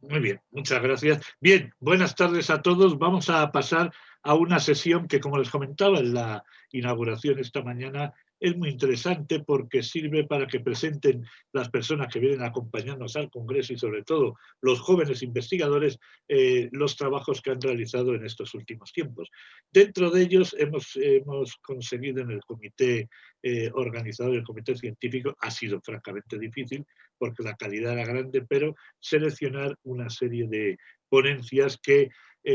Muy bien, muchas gracias. Bien, buenas tardes a todos. Vamos a pasar a una sesión que, como les comentaba en la inauguración esta mañana, es muy interesante porque sirve para que presenten las personas que vienen a acompañarnos al Congreso y, sobre todo, los jóvenes investigadores, los trabajos que han realizado en estos últimos tiempos. Dentro de ellos hemos conseguido en el comité organizador, el comité científico, ha sido francamente difícil porque la calidad era grande, pero seleccionar una serie de ponencias que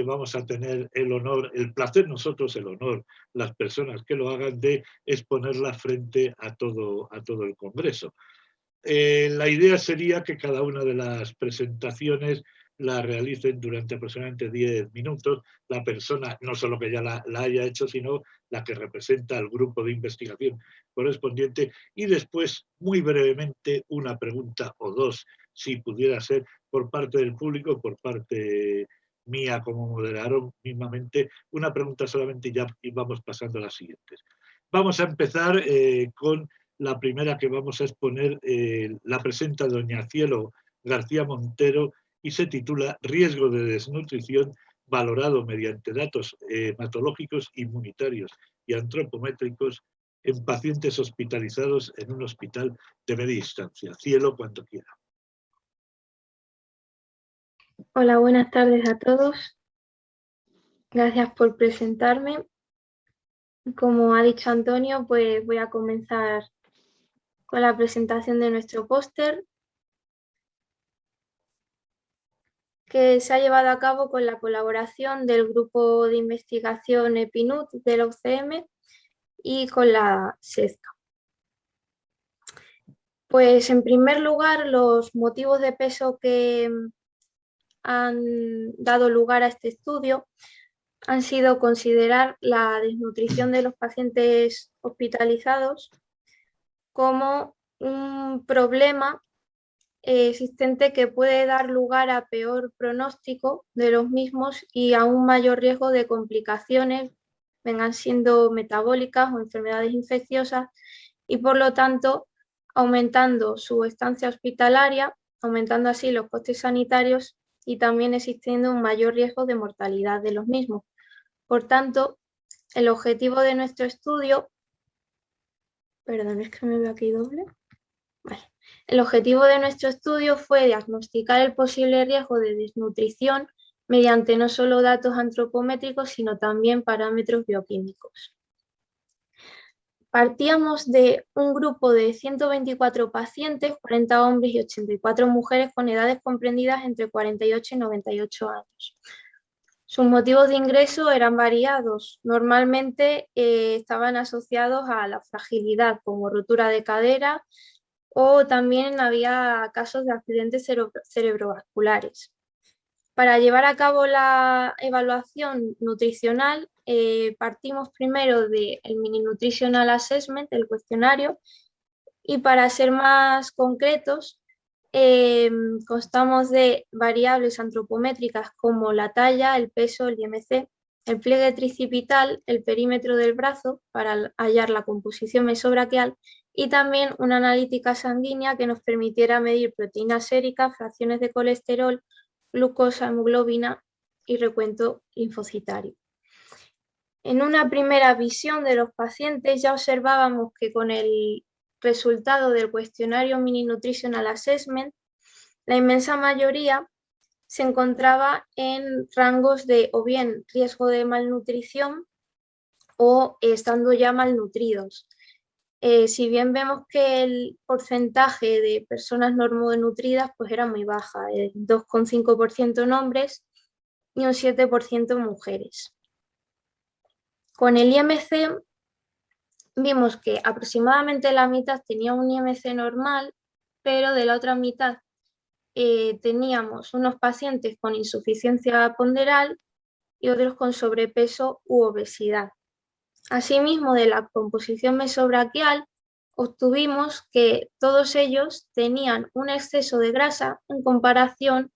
vamos a tener el honor, el placer nosotros, el honor, las personas que lo hagan, de exponerla frente a todo el Congreso. La idea sería que cada una de las presentaciones la realicen durante aproximadamente 10 minutos, la persona, no solo que ya la haya hecho, sino la que representa al grupo de investigación correspondiente, y después, muy brevemente, una pregunta o dos, si pudiera ser, por parte del público, por parte mía como moderador mismamente, una pregunta solamente y vamos pasando a las siguientes. Vamos a empezar con la primera que vamos a exponer, la presenta doña Cielo García Montero y se titula Riesgo de desnutrición valorado mediante datos hematológicos, inmunitarios y antropométricos en pacientes hospitalizados en un hospital de media distancia. Cielo, cuando quiera. Hola, buenas tardes a todos. Gracias por presentarme. Como ha dicho Antonio, pues voy a comenzar con la presentación de nuestro póster, que se ha llevado a cabo con la colaboración del Grupo de Investigación EPINUT de la UCM y con la SEZCA. Pues en primer lugar, los motivos de peso que han dado lugar a este estudio han sido considerar la desnutrición de los pacientes hospitalizados como un problema existente que puede dar lugar a peor pronóstico de los mismos y a un mayor riesgo de complicaciones, vengan siendo metabólicas o enfermedades infecciosas, y por lo tanto aumentando su estancia hospitalaria, aumentando así los costes sanitarios y también existiendo un mayor riesgo de mortalidad de los mismos. Por tanto, el objetivo de nuestro estudio, perdón, es que me veo aquí doble. Vale. El objetivo de nuestro estudio fue diagnosticar el posible riesgo de desnutrición mediante no solo datos antropométricos, sino también parámetros bioquímicos. Partíamos de un grupo de 124 pacientes, 40 hombres y 84 mujeres con edades comprendidas entre 48 y 98 años. Sus motivos de ingreso eran variados. Normalmente estaban asociados a la fragilidad, como rotura de cadera, o también había casos de accidentes cerebrovasculares. Para llevar a cabo la evaluación nutricional, partimos primero del Mini Nutritional Assessment, el cuestionario, y para ser más concretos, constamos de variables antropométricas como la talla, el peso, el IMC, el pliegue tricipital, el perímetro del brazo para hallar la composición mesobraquial y también una analítica sanguínea que nos permitiera medir proteína sérica, fracciones de colesterol, glucosa, hemoglobina y recuento linfocitario. En una primera visión de los pacientes ya observábamos que con el resultado del cuestionario Mini Nutritional Assessment, la inmensa mayoría se encontraba en rangos de o bien riesgo de malnutrición o estando ya malnutridos. Si bien vemos que el porcentaje de personas normonutridas pues era muy baja, el 2,5% en hombres y un 7% en mujeres. Con el IMC vimos que aproximadamente la mitad tenía un IMC normal, pero de la otra mitad teníamos unos pacientes con insuficiencia ponderal y otros con sobrepeso u obesidad. Asimismo, de la composición mesobraquial obtuvimos que todos ellos tenían un exceso de grasa en comparación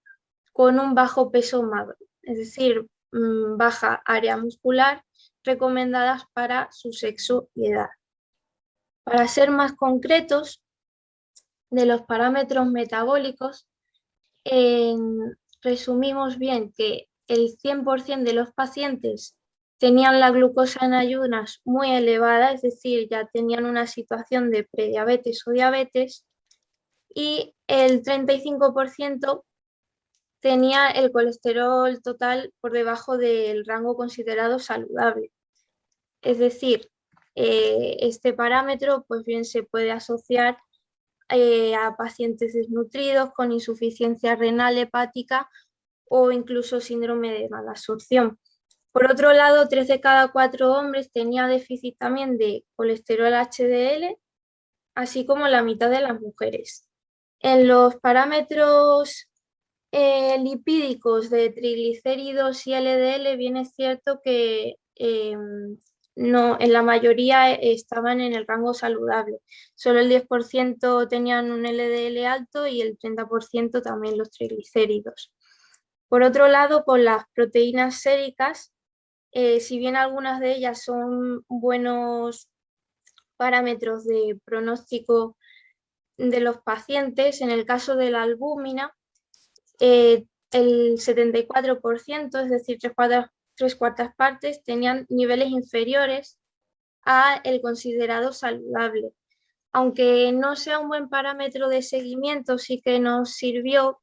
con un bajo peso magro, es decir, baja área muscular recomendadas para su sexo y edad. Para ser más concretos, de los parámetros metabólicos, resumimos bien que el 100% de los pacientes tenían la glucosa en ayunas muy elevada, es decir, ya tenían una situación de prediabetes o diabetes, y el 35% tenía el colesterol total por debajo del rango considerado saludable. Es decir, este parámetro pues bien se puede asociar a pacientes desnutridos con insuficiencia renal hepática o incluso síndrome de malabsorción. Por otro lado, 3 de cada 4 hombres tenía déficit también de colesterol HDL, así como la mitad de las mujeres. En los parámetros lipídicos de triglicéridos y LDL, bien es cierto que no, en la mayoría estaban en el rango saludable. Solo el 10% tenían un LDL alto y el 30% también los triglicéridos. Por otro lado, con las proteínas séricas, si bien algunas de ellas son buenos parámetros de pronóstico de los pacientes, en el caso de la albúmina, el 74%, es decir, tres cuartas partes, tenían niveles inferiores a el considerado saludable. Aunque no sea un buen parámetro de seguimiento, sí que nos sirvió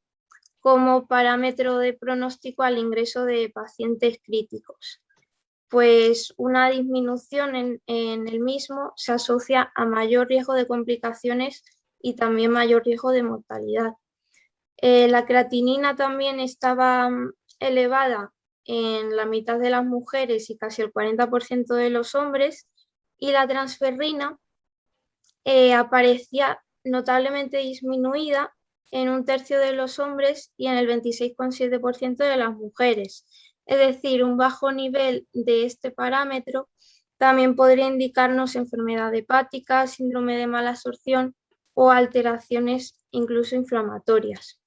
como parámetro de pronóstico al ingreso de pacientes críticos. Pues una disminución en el mismo se asocia a mayor riesgo de complicaciones y también mayor riesgo de mortalidad. La creatinina también estaba elevada en la mitad de las mujeres y casi el 40% de los hombres, y la transferrina aparecía notablemente disminuida en un tercio de los hombres y en el 26,7% de las mujeres. Es decir, un bajo nivel de este parámetro también podría indicarnos enfermedad hepática, síndrome de mala absorción o alteraciones incluso inflamatorias.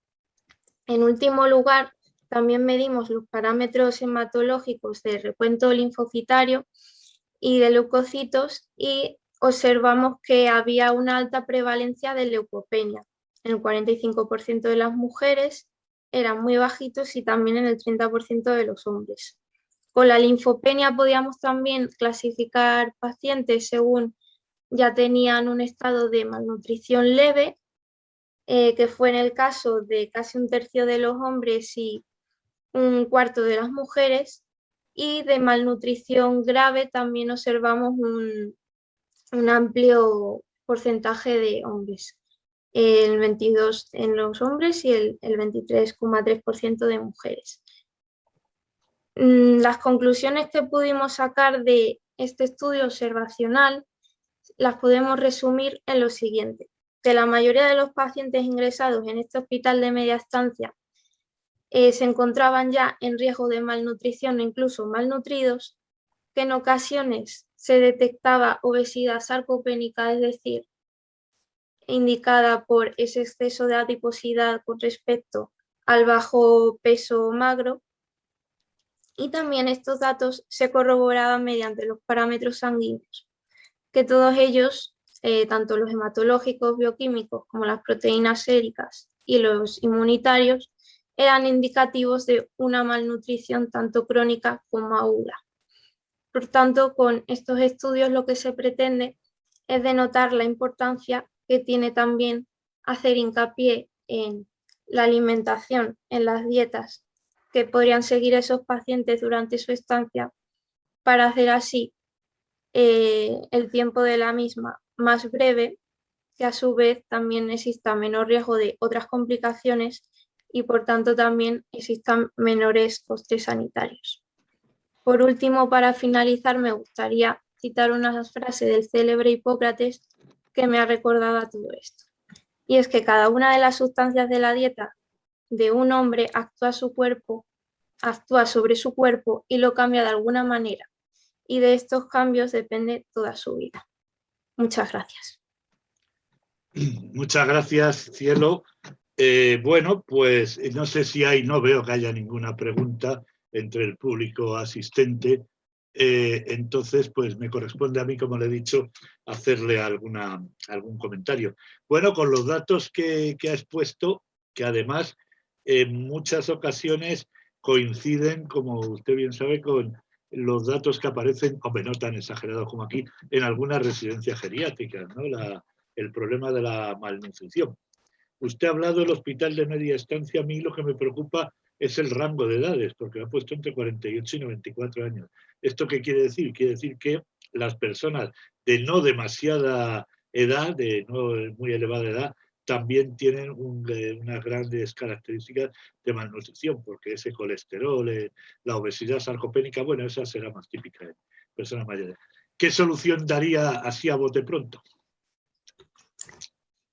En último lugar, también medimos los parámetros hematológicos de recuento linfocitario y de leucocitos y observamos que había una alta prevalencia de leucopenia. En el 45% de las mujeres eran muy bajitos y también en el 30% de los hombres. Con la linfopenia podíamos también clasificar pacientes según ya tenían un estado de malnutrición leve, que fue en el caso de casi un tercio de los hombres y un cuarto de las mujeres, y de malnutrición grave también observamos un amplio porcentaje de hombres, el 22% en los hombres y el 23,3% de mujeres. Las conclusiones que pudimos sacar de este estudio observacional las podemos resumir en lo siguiente: que la mayoría de los pacientes ingresados en este hospital de media estancia se encontraban ya en riesgo de malnutrición o incluso malnutridos, que en ocasiones se detectaba obesidad sarcopénica, es decir, indicada por ese exceso de adiposidad con respecto al bajo peso magro, y también estos datos se corroboraban mediante los parámetros sanguíneos, que todos ellos, tanto los hematológicos, bioquímicos, como las proteínas séricas y los inmunitarios, eran indicativos de una malnutrición tanto crónica como aguda. Por tanto, con estos estudios lo que se pretende es denotar la importancia que tiene también hacer hincapié en la alimentación, en las dietas que podrían seguir esos pacientes durante su estancia, para hacer así el tiempo de la misma más breve, que a su vez también exista menor riesgo de otras complicaciones y por tanto también existan menores costes sanitarios. Por último, para finalizar, me gustaría citar una frase del célebre Hipócrates que me ha recordado a todo esto. Y es que cada una de las sustancias de la dieta de un hombre actúa sobre su cuerpo y lo cambia de alguna manera. Y de estos cambios depende toda su vida. Muchas gracias. Muchas gracias, Cielo. Bueno, pues no sé si no veo que haya ninguna pregunta entre el público asistente. Entonces, pues me corresponde a mí, como le he dicho, hacerle algún comentario. Bueno, con los datos que ha expuesto, que además en muchas ocasiones coinciden, como usted bien sabe, con los datos que aparecen, hombre, no tan exagerados como aquí, en algunas residencias geriátricas, ¿no? El problema de la malnutrición. Usted ha hablado del hospital de media estancia. A mí lo que me preocupa es el rango de edades, porque lo ha puesto entre 48 y 94 años. ¿Esto qué quiere decir? Quiere decir que las personas de no demasiada edad, de no muy elevada edad, también tienen unas grandes características de malnutrición, porque ese colesterol, la obesidad sarcopénica, bueno, esa será más típica en personas mayores. ¿Qué solución daría así a bote pronto?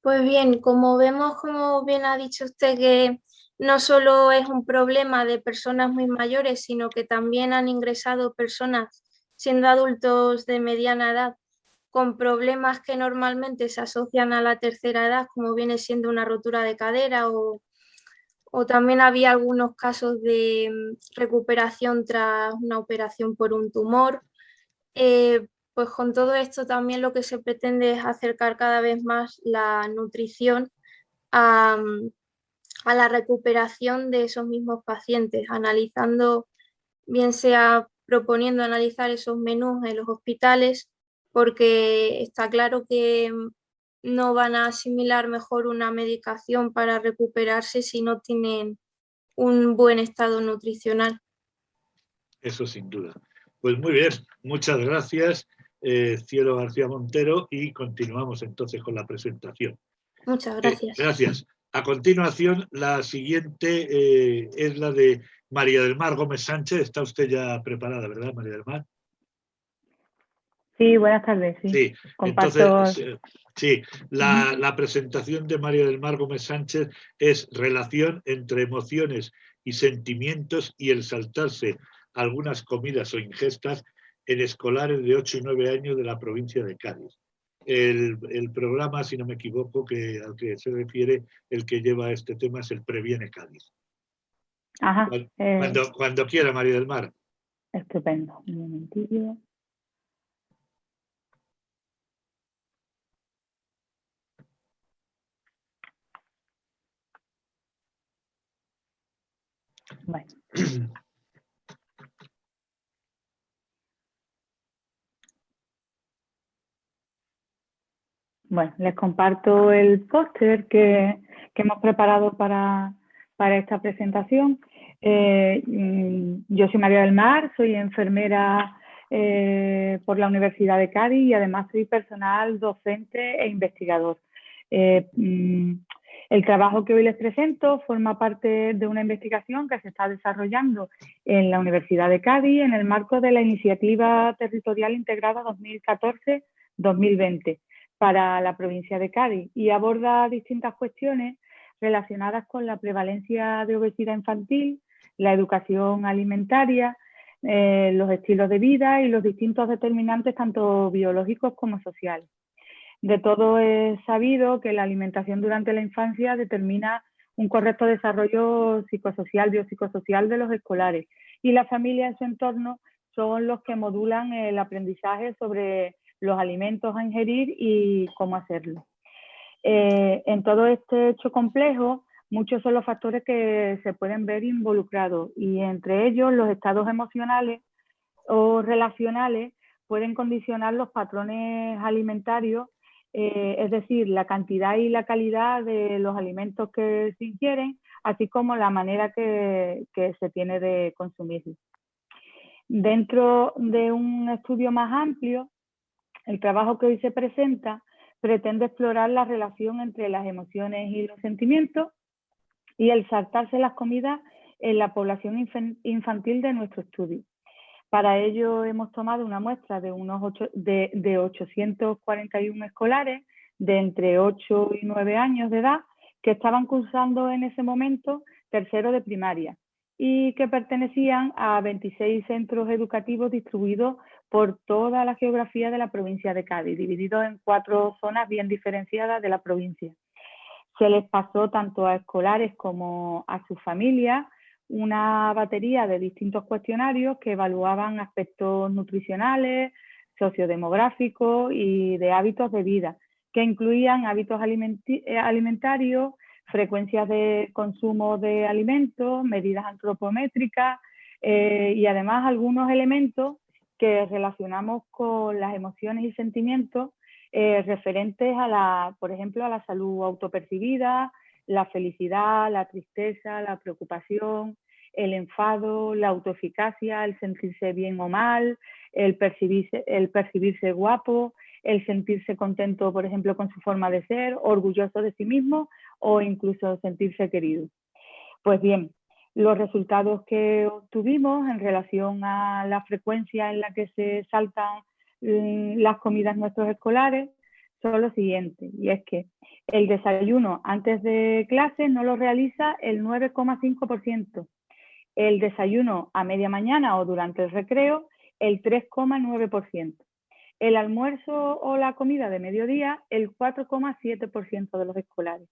Pues bien, como vemos, como bien ha dicho usted, que no solo es un problema de personas muy mayores, sino que también han ingresado personas siendo adultos de mediana edad con problemas que normalmente se asocian a la tercera edad, como viene siendo una rotura de cadera o también había algunos casos de recuperación tras una operación por un tumor. Pues con todo esto también lo que se pretende es acercar cada vez más la nutrición a, a la recuperación de esos mismos pacientes, analizando, bien sea proponiendo analizar esos menús en los hospitales, porque está claro que no van a asimilar mejor una medicación para recuperarse si no tienen un buen estado nutricional. Eso sin duda. Pues muy bien, muchas gracias, Cielo García Montero, y continuamos entonces con la presentación. Muchas gracias. Gracias. A continuación, la siguiente es la de María del Mar Gómez Sánchez. Está usted ya preparada, ¿verdad, María del Mar? Sí, buenas tardes. Sí, comparto. Entonces, sí, la presentación de María del Mar Gómez Sánchez es relación entre emociones y sentimientos y el saltarse algunas comidas o ingestas en escolares de 8 y 9 años de la provincia de Cádiz. El programa, si no me equivoco, al que se refiere el que lleva este tema es el Previene Cádiz. Ajá. Cuando quiera, María del Mar. Estupendo. Un momentillo. Bueno. Bueno, les comparto el póster que hemos preparado para esta presentación. Yo soy María del Mar, soy enfermera por la Universidad de Cádiz y además soy personal docente e investigador. El trabajo que hoy les presento forma parte de una investigación que se está desarrollando en la Universidad de Cádiz en el marco de la Iniciativa Territorial Integrada 2014-2020 para la provincia de Cádiz y aborda distintas cuestiones relacionadas con la prevalencia de obesidad infantil, la educación alimentaria, los estilos de vida y los distintos determinantes tanto biológicos como sociales. De todo es sabido que la alimentación durante la infancia determina un correcto desarrollo psicosocial, biopsicosocial de los escolares y la familia en su entorno son los que modulan el aprendizaje sobre los alimentos a ingerir y cómo hacerlo. En todo este hecho complejo, muchos son los factores que se pueden ver involucrados y entre ellos los estados emocionales o relacionales pueden condicionar los patrones alimentarios, es decir, la cantidad y la calidad de los alimentos que se ingieren, así como la manera que se tiene de consumirlos. Dentro de un estudio más amplio, el trabajo que hoy se presenta pretende explorar la relación entre las emociones y los sentimientos y el saltarse las comidas en la población infantil de nuestro estudio. Para ello hemos tomado una muestra de 841 escolares de entre 8 y 9 años de edad que estaban cursando en ese momento tercero de primaria y que pertenecían a 26 centros educativos distribuidos por toda la geografía de la provincia de Cádiz, divididos en 4 zonas bien diferenciadas de la provincia. Se les pasó tanto a escolares como a sus familias una batería de distintos cuestionarios que evaluaban aspectos nutricionales, sociodemográficos y de hábitos de vida, que incluían hábitos alimentarios, frecuencias de consumo de alimentos, medidas antropométricas y además algunos elementos que relacionamos con las emociones y sentimientos referentes a por ejemplo, a la salud autopercibida, la felicidad, la tristeza, la preocupación, el enfado, la autoeficacia, el sentirse bien o mal, el percibirse guapo, el sentirse contento, por ejemplo, con su forma de ser, orgulloso de sí mismo o incluso sentirse querido. Pues bien, los resultados que obtuvimos en relación a la frecuencia en la que se saltan las comidas nuestros escolares son los siguientes, y es que el desayuno antes de clase no lo realiza el 9,5%, el desayuno a media mañana o durante el recreo el 3,9%, el almuerzo o la comida de mediodía el 4,7% de los escolares,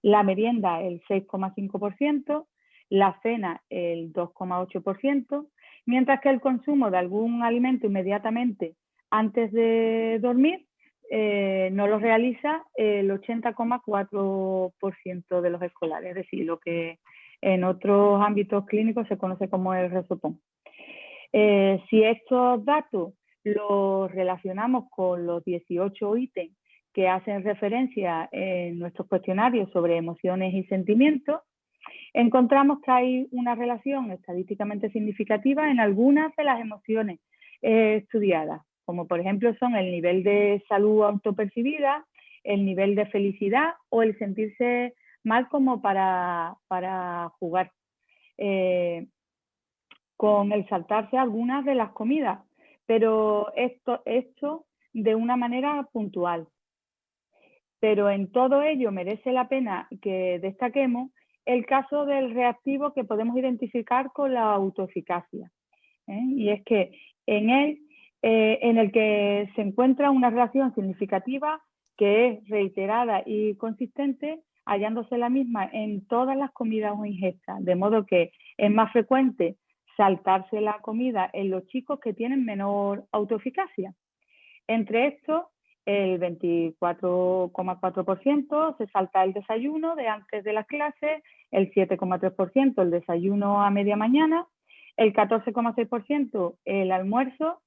la merienda el 6,5%, la cena el 2,8%, mientras que el consumo de algún alimento inmediatamente antes de dormir no lo realiza el 80,4% de los escolares, es decir, lo que en otros ámbitos clínicos se conoce como el resopón. Si estos datos los relacionamos con los 18 ítems que hacen referencia en nuestros cuestionarios sobre emociones y sentimientos, encontramos que hay una relación estadísticamente significativa en algunas de las emociones estudiadas, como por ejemplo son el nivel de salud autopercibida, el nivel de felicidad o el sentirse mal como para jugar, con el saltarse algunas de las comidas, pero esto de una manera puntual. Pero en todo ello merece la pena que destaquemos el caso del reactivo que podemos identificar con la autoeficacia. Y es que en el que se encuentra una relación significativa que es reiterada y consistente, hallándose la misma en todas las comidas o ingestas, de modo que es más frecuente saltarse la comida en los chicos que tienen menor autoeficacia. Entre estos, el 24,4% se salta el desayuno de antes de las clases, el 7,3% el desayuno a media mañana, el 14,6% el almuerzo,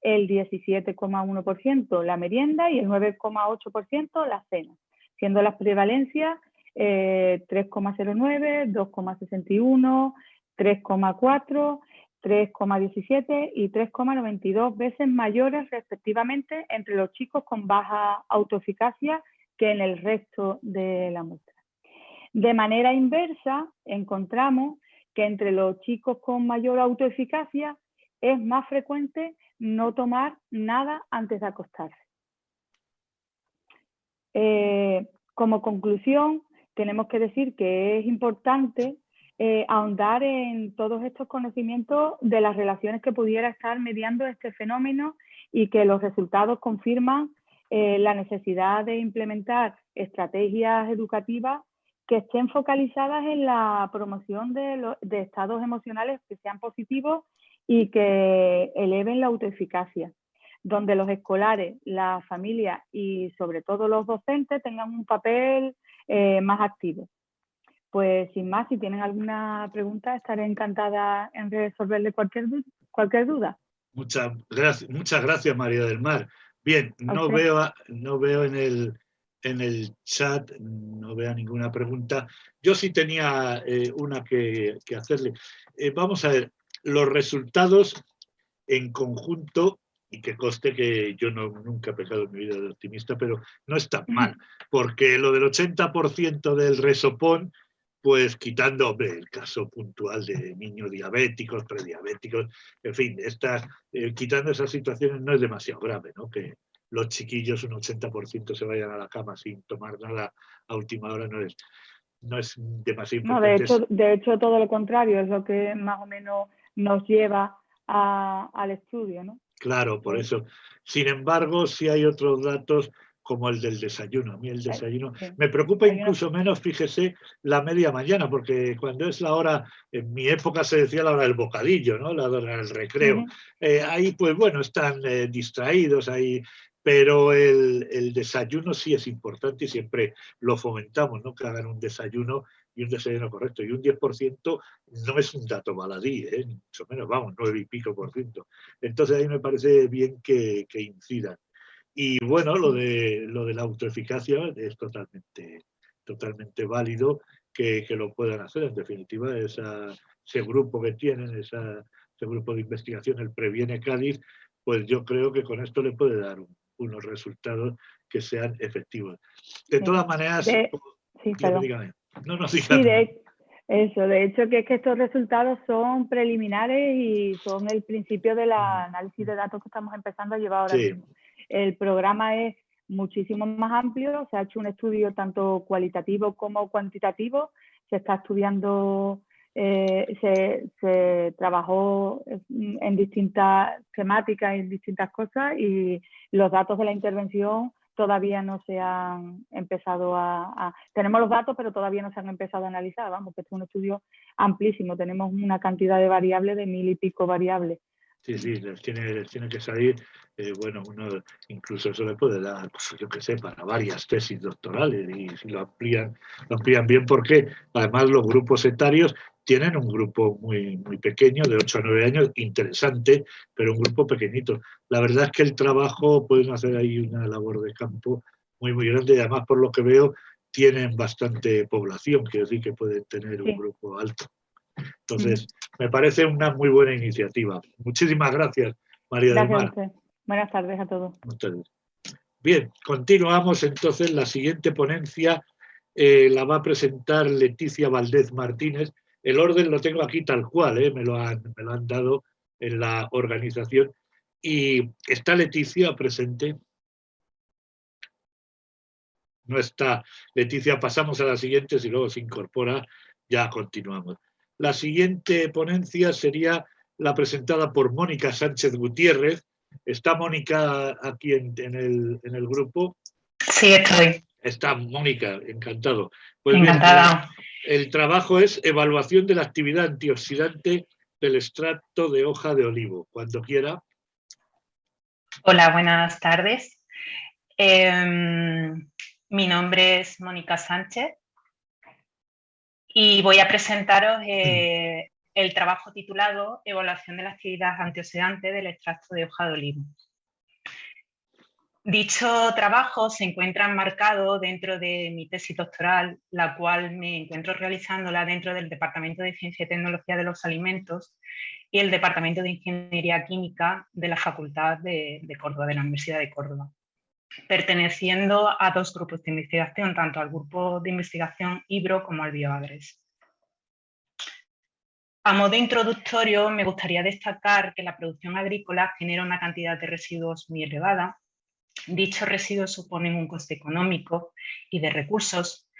el 17,1% la merienda y el 9,8% la cena, siendo las prevalencias 3,09, 2,61, 3,4, 3,17 y 3,92 veces mayores respectivamente entre los chicos con baja autoeficacia que en el resto de la muestra. De manera inversa, encontramos que entre los chicos con mayor autoeficacia es más frecuente no tomar nada antes de acostarse. Como conclusión, tenemos que decir que es importante ahondar en todos estos conocimientos de las relaciones que pudiera estar mediando este fenómeno y que los resultados confirman la necesidad de implementar estrategias educativas que estén focalizadas en la promoción de estados emocionales que sean positivos y que eleven la autoeficacia, donde los escolares, la familia y sobre todo los docentes tengan un papel más activo. Pues sin más, si tienen alguna pregunta, estaré encantada en resolverle cualquier duda. Muchas gracias, María del Mar. Bien, no veo en el chat, no veo ninguna pregunta. Yo sí tenía una que hacerle. Vamos a ver, los resultados en conjunto, y que conste que yo nunca he pecado en mi vida de optimista, pero no está mal, porque lo del 80% del resopón, pues quitando el caso puntual de niños diabéticos, prediabéticos, en fin, quitando esas situaciones no es demasiado grave, ¿no? Que los chiquillos un 80% se vayan a la cama sin tomar nada a última hora no es demasiado importante. No, de hecho todo lo contrario, es lo que más o menos nos lleva al estudio, ¿no? Claro, por eso. Sin embargo, sí hay otros datos como el del desayuno. A mí el desayuno me preocupa incluso menos, fíjese, la media mañana, porque cuando es la hora, en mi época se decía la hora del bocadillo, ¿no? La hora del recreo. Ahí, pues bueno, están distraídos ahí, Pero el desayuno sí es importante y siempre lo fomentamos, ¿no? Que hagan un desayuno y un desayuno correcto. Y un 10% no es un dato baladí, ni mucho menos, vamos, 9 y pico por ciento. Entonces ahí me parece bien que incidan. Y bueno, lo de la autoeficacia es totalmente válido que lo puedan hacer. En definitiva, ese grupo que tienen, ese grupo de investigación, el Previene Cádiz, pues yo creo que con esto le puede dar unos resultados que sean efectivos. De todas maneras, dígame. No, dígame. Sí, de hecho que es que estos resultados son preliminares y son el principio del análisis de datos que estamos empezando a llevar ahora mismo. El programa es muchísimo más amplio, se ha hecho un estudio tanto cualitativo como cuantitativo, se está estudiando, se trabajó en distintas temáticas y en distintas cosas, y los datos de la intervención todavía no se han empezado tenemos los datos, pero todavía no se han empezado a analizar. Vamos, que es un estudio amplísimo, tenemos una cantidad de variables de 1000 y pico variables. Sí, les tiene que salir, bueno, uno incluso eso le puede dar, pues, yo qué sé, para varias tesis doctorales, y si lo amplían bien, porque además los grupos etarios tienen un grupo muy pequeño, de 8 a 9 años, interesante, pero un grupo pequeñito. La verdad es que el trabajo, pueden hacer ahí una labor de campo muy grande, y además, por lo que veo, tienen bastante población, quiero decir que pueden tener un grupo alto. Entonces, me parece una muy buena iniciativa. Muchísimas gracias, María del Mar. Gracias a usted. Buenas tardes a todos. Bien, continuamos entonces. La siguiente ponencia la va a presentar Leticia Valdez Martínez. El orden lo tengo aquí tal cual, me lo han dado en la organización. Y está Leticia presente. No está Leticia, pasamos a la siguiente, si luego se incorpora, ya continuamos. La siguiente ponencia sería la presentada por Mónica Sánchez Gutiérrez. ¿Está Mónica aquí en el grupo? Sí, estoy. Está Mónica, encantado. Pues encantada. Bien, el trabajo es evaluación de la actividad antioxidante del extracto de hoja de olivo. Cuando quiera. Hola, buenas tardes. Mi nombre es Mónica Sánchez y voy a presentaros el trabajo titulado Evaluación de la actividad antioxidante del extracto de hoja de olivo. Dicho trabajo se encuentra enmarcado dentro de mi tesis doctoral, la cual me encuentro realizándola dentro del Departamento de Ciencia y Tecnología de los Alimentos y el Departamento de Ingeniería Química de la Facultad de Córdoba, de la Universidad de Córdoba, perteneciendo a dos grupos de investigación, tanto al grupo de investigación IBRO como al BioAgres. A modo introductorio, me gustaría destacar que la producción agrícola genera una cantidad de residuos muy elevada. Dichos residuos suponen un coste económico y de recursos.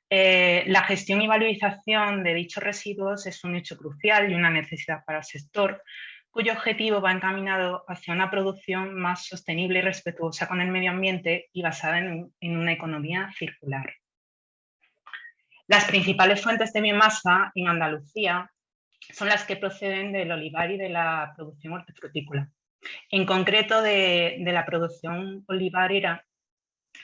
La gestión y valorización de dichos residuos es un hecho crucial y una necesidad para el sector, cuyo objetivo va encaminado hacia una producción más sostenible y respetuosa con el medio ambiente y basada en una economía circular. Las principales fuentes de biomasa en Andalucía son las que proceden del olivar y de la producción hortofrutícola. En concreto, de la producción olivarera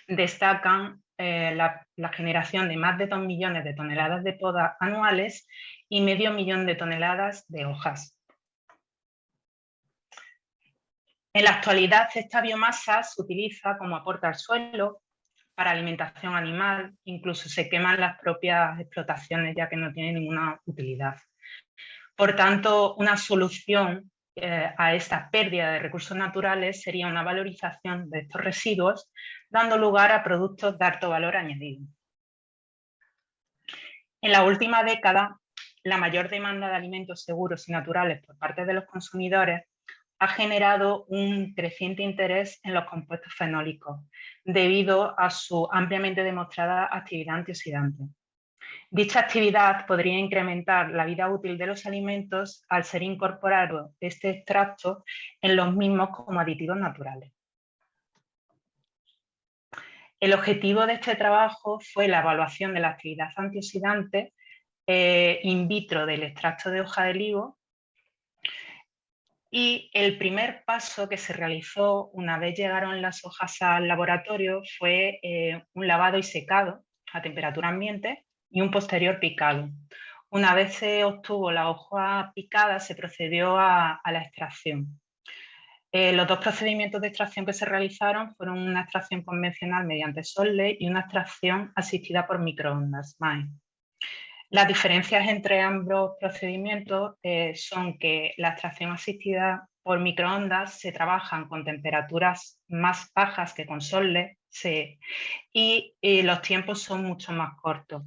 destacan la generación de más de 2 millones de toneladas de poda anuales y medio millón de toneladas de hojas. En la actualidad, esta biomasa se utiliza como aporte al suelo, para alimentación animal, incluso se queman las propias explotaciones ya que no tienen ninguna utilidad. Por tanto, una solución a esta pérdida de recursos naturales sería una valorización de estos residuos, dando lugar a productos de alto valor añadido. En la última década, la mayor demanda de alimentos seguros y naturales por parte de los consumidores ha generado un creciente interés en los compuestos fenólicos, debido a su ampliamente demostrada actividad antioxidante. Dicha actividad podría incrementar la vida útil de los alimentos al ser incorporado este extracto en los mismos como aditivos naturales. El objetivo de este trabajo fue la evaluación de la actividad antioxidante in vitro del extracto de hoja de olivo Y el primer paso que se realizó una vez llegaron las hojas al laboratorio fue un lavado y secado a temperatura ambiente y un posterior picado. Una vez se obtuvo la hoja picada, se procedió a la extracción. Los dos procedimientos de extracción que se realizaron fueron una extracción convencional mediante solvente y una extracción asistida por microondas, MAE. Las diferencias entre ambos procedimientos son que la extracción asistida por microondas se trabajan con temperaturas más bajas que con solvente y los tiempos son mucho más cortos.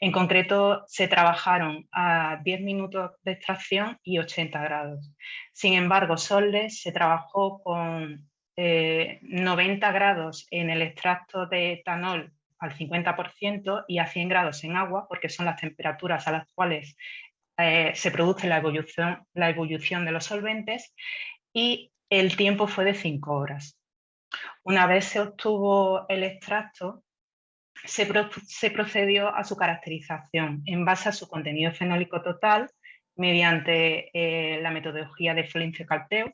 En concreto, se trabajaron a 10 minutos de extracción y 80 grados. Sin embargo, solvente se trabajó con 90 grados en el extracto de etanol al 50% y a 100 grados en agua, porque son las temperaturas a las cuales se produce la ebullición de los solventes, y el tiempo fue de 5 horas. Una vez se obtuvo el extracto, se procedió a su caracterización en base a su contenido fenólico total mediante la metodología de Felinck-Calteu,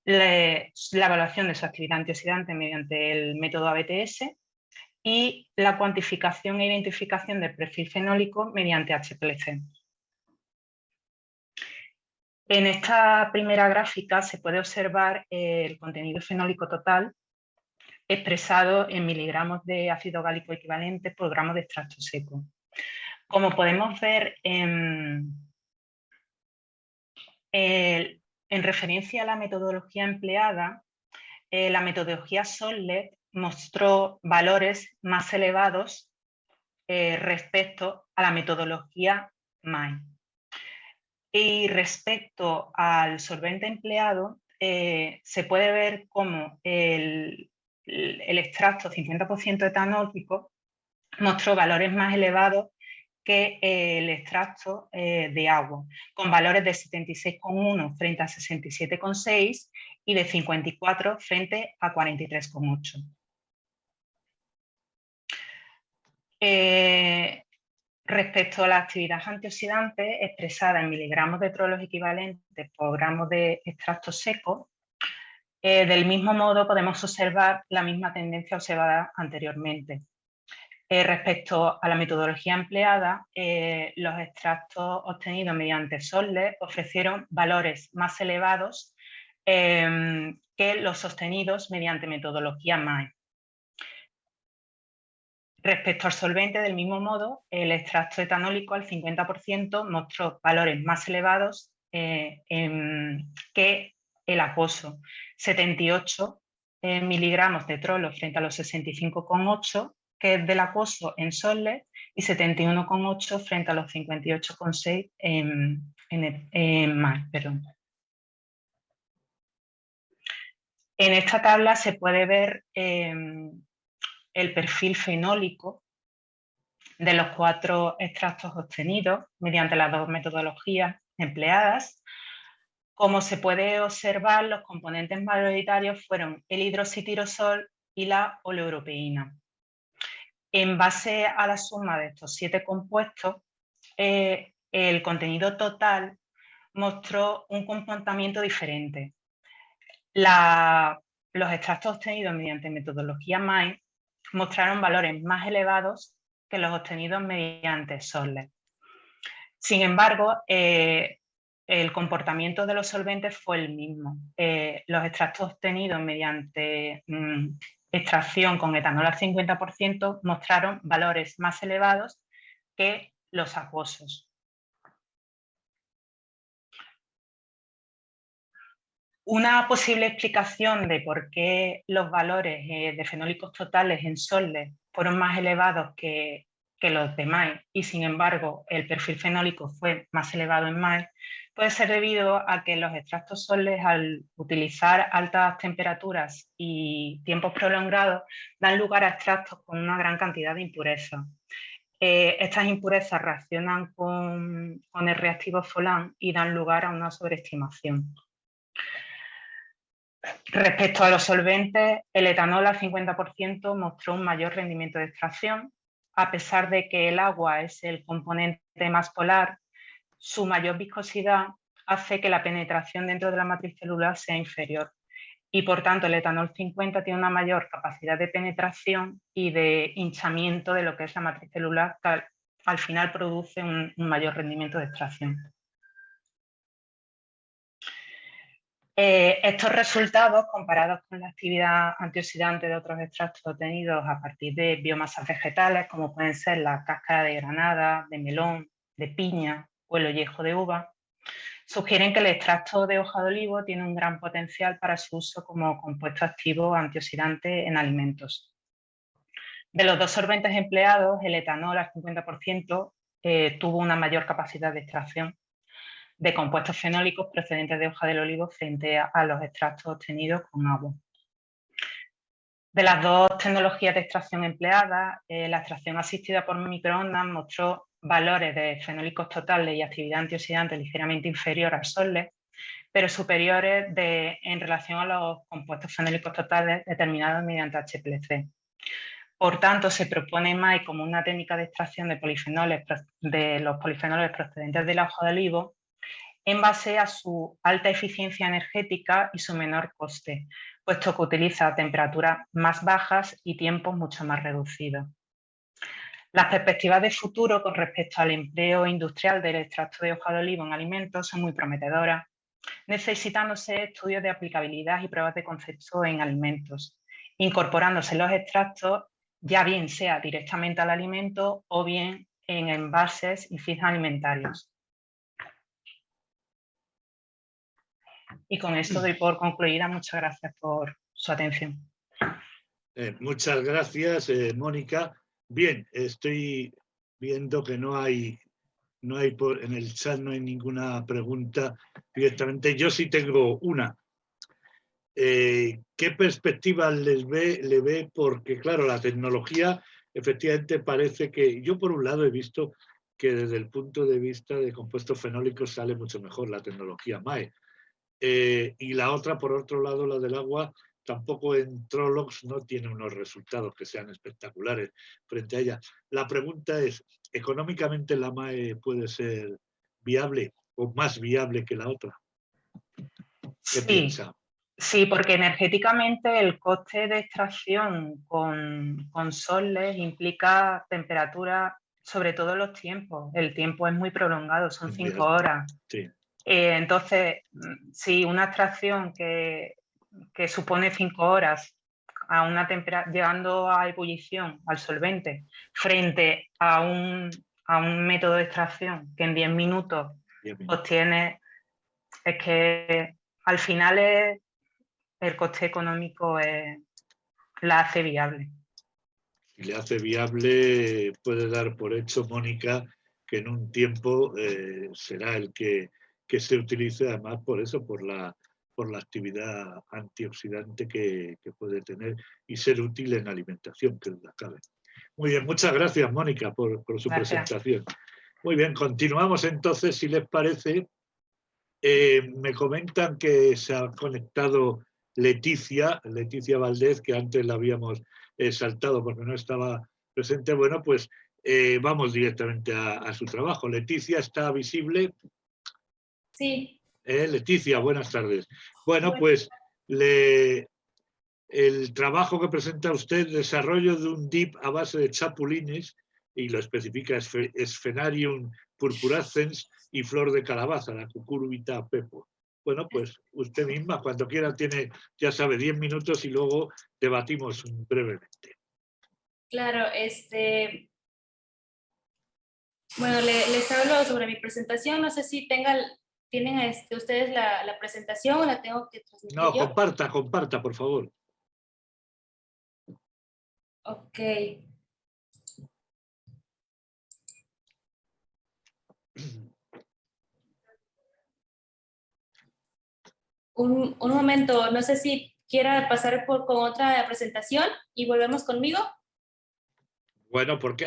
la evaluación de su actividad antioxidante mediante el método ABTS y la cuantificación e identificación del perfil fenólico mediante HPLC. En esta primera gráfica se puede observar el contenido fenólico total expresado en miligramos de ácido gálico equivalente por gramo de extracto seco. Como podemos ver en referencia a la metodología empleada, la metodología Sollet mostró valores más elevados respecto a la metodología MAE. Y respecto al solvente empleado, se puede ver cómo el extracto 50% etanólico mostró valores más elevados que el extracto de agua, con valores de 76,1 frente a 67,6 y de 54 frente a 43,8. Respecto a la actividad antioxidante expresada en miligramos de trolos equivalentes por gramos de extracto seco, del mismo modo podemos observar la misma tendencia observada anteriormente. Respecto a la metodología empleada, los extractos obtenidos mediante solvente ofrecieron valores más elevados que los sostenidos mediante metodología MAE. Respecto al solvente, del mismo modo, el extracto etanólico al 50% mostró valores más elevados que el acuoso, 78 miligramos de trolo frente a los 65,8 que es del acuoso en solvente y 71,8 frente a los 58,6 en MAE. En esta tabla se puede ver el perfil fenólico de los 4 extractos obtenidos mediante las dos metodologías empleadas. Como se puede observar, los componentes mayoritarios fueron el hidroxitirosol y la oleoeuropeína. En base a la suma de estos 7 compuestos, el contenido total mostró un comportamiento diferente. Los extractos obtenidos mediante metodología MAE mostraron valores más elevados que los obtenidos mediante solvente. Sin embargo, el comportamiento de los solventes fue el mismo. Los extractos obtenidos mediante extracción con etanol al 50% mostraron valores más elevados que los acuosos. Una posible explicación de por qué los valores de fenólicos totales en solvente fueron más elevados que los de MAE y sin embargo el perfil fenólico fue más elevado en MAE puede ser debido a que los extractos solventes al utilizar altas temperaturas y tiempos prolongados dan lugar a extractos con una gran cantidad de impurezas. Estas impurezas reaccionan con el reactivo FOLAN y dan lugar a una sobreestimación. Respecto a los solventes, el etanol al 50% mostró un mayor rendimiento de extracción. A pesar de que el agua es el componente más polar, su mayor viscosidad hace que la penetración dentro de la matriz celular sea inferior. Y por tanto el etanol 50 tiene una mayor capacidad de penetración y de hinchamiento de lo que es la matriz celular, que al final produce un mayor rendimiento de extracción. Estos resultados, comparados con la actividad antioxidante de otros extractos obtenidos a partir de biomasas vegetales, como pueden ser la cáscara de granada, de melón, de piña o el ollejo de uva, sugieren que el extracto de hoja de olivo tiene un gran potencial para su uso como compuesto activo antioxidante en alimentos. De los dos solventes empleados, el etanol al 50% tuvo una mayor capacidad de extracción de compuestos fenólicos procedentes de hoja del olivo frente a los extractos obtenidos con agua. De las dos tecnologías de extracción empleadas, la extracción asistida por microondas mostró valores de fenólicos totales y actividad antioxidante ligeramente inferior al SOLE, pero superiores en relación a los compuestos fenólicos totales determinados mediante HPLC. Por tanto, se propone MAI como una técnica de extracción de los polifenoles procedentes de la hoja de olivo en base a su alta eficiencia energética y su menor coste, puesto que utiliza temperaturas más bajas y tiempos mucho más reducidos. Las perspectivas de futuro con respecto al empleo industrial del extracto de hoja de olivo en alimentos son muy prometedoras, necesitándose estudios de aplicabilidad y pruebas de concepto en alimentos, incorporándose los extractos ya bien sea directamente al alimento o bien en envases y fines alimentarios. Y con esto doy por concluida. Muchas gracias por su atención. Muchas gracias, Mónica. Bien, estoy viendo que no hay en el chat no hay ninguna pregunta directamente. Yo sí tengo una. ¿Qué perspectiva le ve? Porque, claro, la tecnología efectivamente parece que... Yo, por un lado, he visto que desde el punto de vista de compuestos fenólicos sale mucho mejor la tecnología MAE. Y la otra, por otro lado, la del agua, tampoco en Trolox no tiene unos resultados que sean espectaculares frente a ella. La pregunta es, ¿económicamente la MAE puede ser viable o más viable que la otra? ¿Qué piensa? Sí, porque energéticamente el coste de extracción con soles implica temperatura, sobre todo los tiempos. El tiempo es muy prolongado, son 5 horas. Sí. Entonces, si una extracción que supone 5 horas a una llegando a ebullición, al solvente, frente a un método de extracción que en 10 minutos obtiene, es que al final el coste económico la hace viable. Si le hace viable, puede dar por hecho, Mónica, que en un tiempo será el que se utilice, además por eso, por la actividad antioxidante que puede tener y ser útil en alimentación, que la cabe. Muy bien, muchas gracias, Mónica, por su presentación. Muy bien, continuamos entonces, si les parece. Me comentan que se ha conectado Leticia Valdés, que antes la habíamos saltado porque no estaba presente. Bueno, pues vamos directamente a su trabajo. Leticia, ¿está visible? Sí. Leticia, buenas tardes. Bueno, pues el trabajo que presenta usted, desarrollo de un dip a base de chapulines, y lo especifica Sphenarium purpurascens y flor de calabaza, la cucurbita pepo. Bueno, pues usted misma, cuando quiera, tiene, ya sabe, 10 minutos y luego debatimos brevemente. Claro, bueno, les hablo sobre mi presentación. No sé si tienen ustedes la presentación o la tengo que transmitir No, yo. comparta, por favor. Ok. Un momento, no sé si quiera pasar con otra presentación y volvemos conmigo. Bueno, porque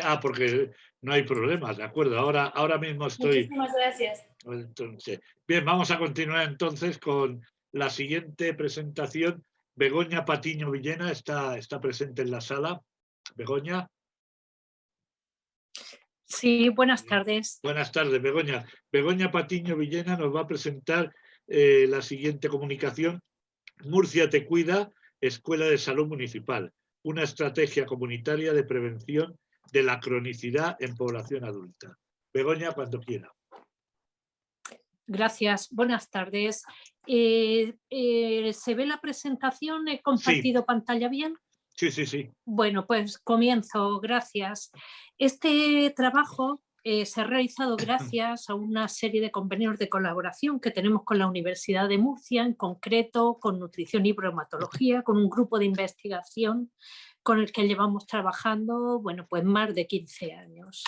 no hay problema, de acuerdo. Ahora mismo estoy... Muchísimas gracias. Entonces, bien, vamos a continuar entonces con la siguiente presentación. Begoña Patiño Villena está presente en la sala. Begoña. Sí, buenas tardes. Buenas tardes, Begoña. Begoña Patiño Villena nos va a presentar la siguiente comunicación. Murcia te cuida, Escuela de Salud Municipal, una estrategia comunitaria de prevención de la cronicidad en población adulta. Begoña, cuando quiera. Gracias, buenas tardes. ¿Se ve la presentación? ¿He compartido pantalla bien? Sí, sí, sí. Bueno, pues comienzo, gracias. Este trabajo se ha realizado gracias a una serie de convenios de colaboración que tenemos con la Universidad de Murcia, en concreto con Nutrición y Bromatología, con un grupo de investigación con el que llevamos trabajando, bueno, pues más de 15 años.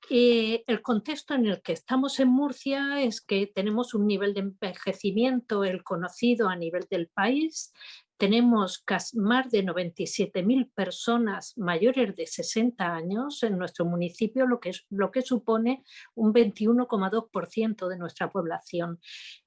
El contexto en el que estamos en Murcia es que tenemos un nivel de envejecimiento, el conocido a nivel del país. Tenemos más de 97.000 personas mayores de 60 años en nuestro municipio, lo que supone un 21,2% de nuestra población.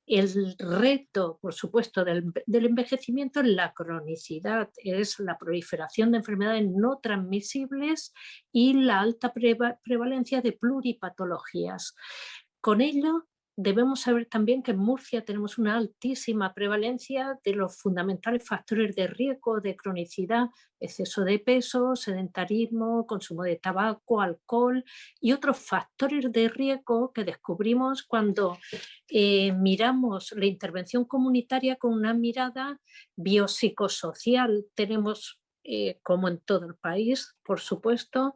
El reto, por supuesto, del envejecimiento es la cronicidad, es la proliferación de enfermedades no transmisibles y la alta prevalencia de pluripatologías. Con ello, debemos saber también que en Murcia tenemos una altísima prevalencia de los fundamentales factores de riesgo de cronicidad, exceso de peso, sedentarismo, consumo de tabaco, alcohol y otros factores de riesgo que descubrimos cuando miramos la intervención comunitaria con una mirada biopsicosocial. Tenemos como en todo el país, por supuesto,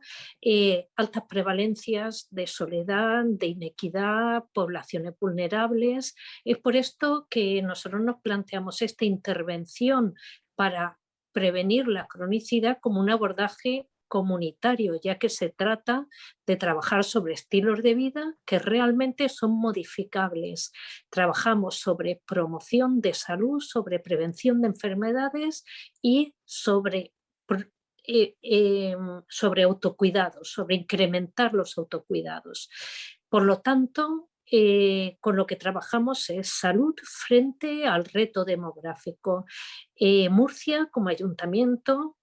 altas prevalencias de soledad, de inequidad, poblaciones vulnerables. Es por esto que nosotros nos planteamos esta intervención para prevenir la cronicidad como un abordaje comunitario, ya que se trata de trabajar sobre estilos de vida que realmente son modificables. Trabajamos sobre promoción de salud, sobre prevención de enfermedades y sobre autocuidados, sobre incrementar los autocuidados. Por lo tanto, con lo que trabajamos es salud frente al reto demográfico. Murcia, como ayuntamiento,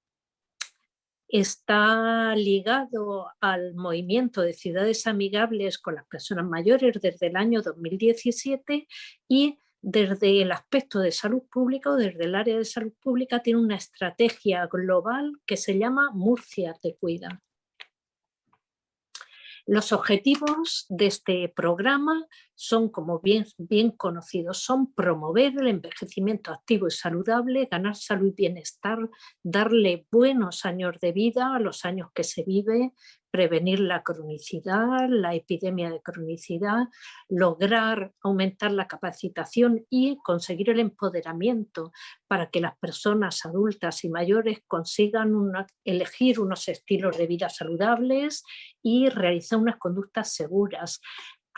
está ligado al movimiento de ciudades amigables con las personas mayores desde el año 2017 y desde el aspecto de salud pública o desde el área de salud pública tiene una estrategia global que se llama Murcia te cuida. Los objetivos de este programa son, como bien conocidos, son promover el envejecimiento activo y saludable, ganar salud y bienestar, darle buenos años de vida a los años que se vive, prevenir la cronicidad, la epidemia de cronicidad, lograr aumentar la capacitación y conseguir el empoderamiento para que las personas adultas y mayores consigan elegir unos estilos de vida saludables y realizar unas conductas seguras,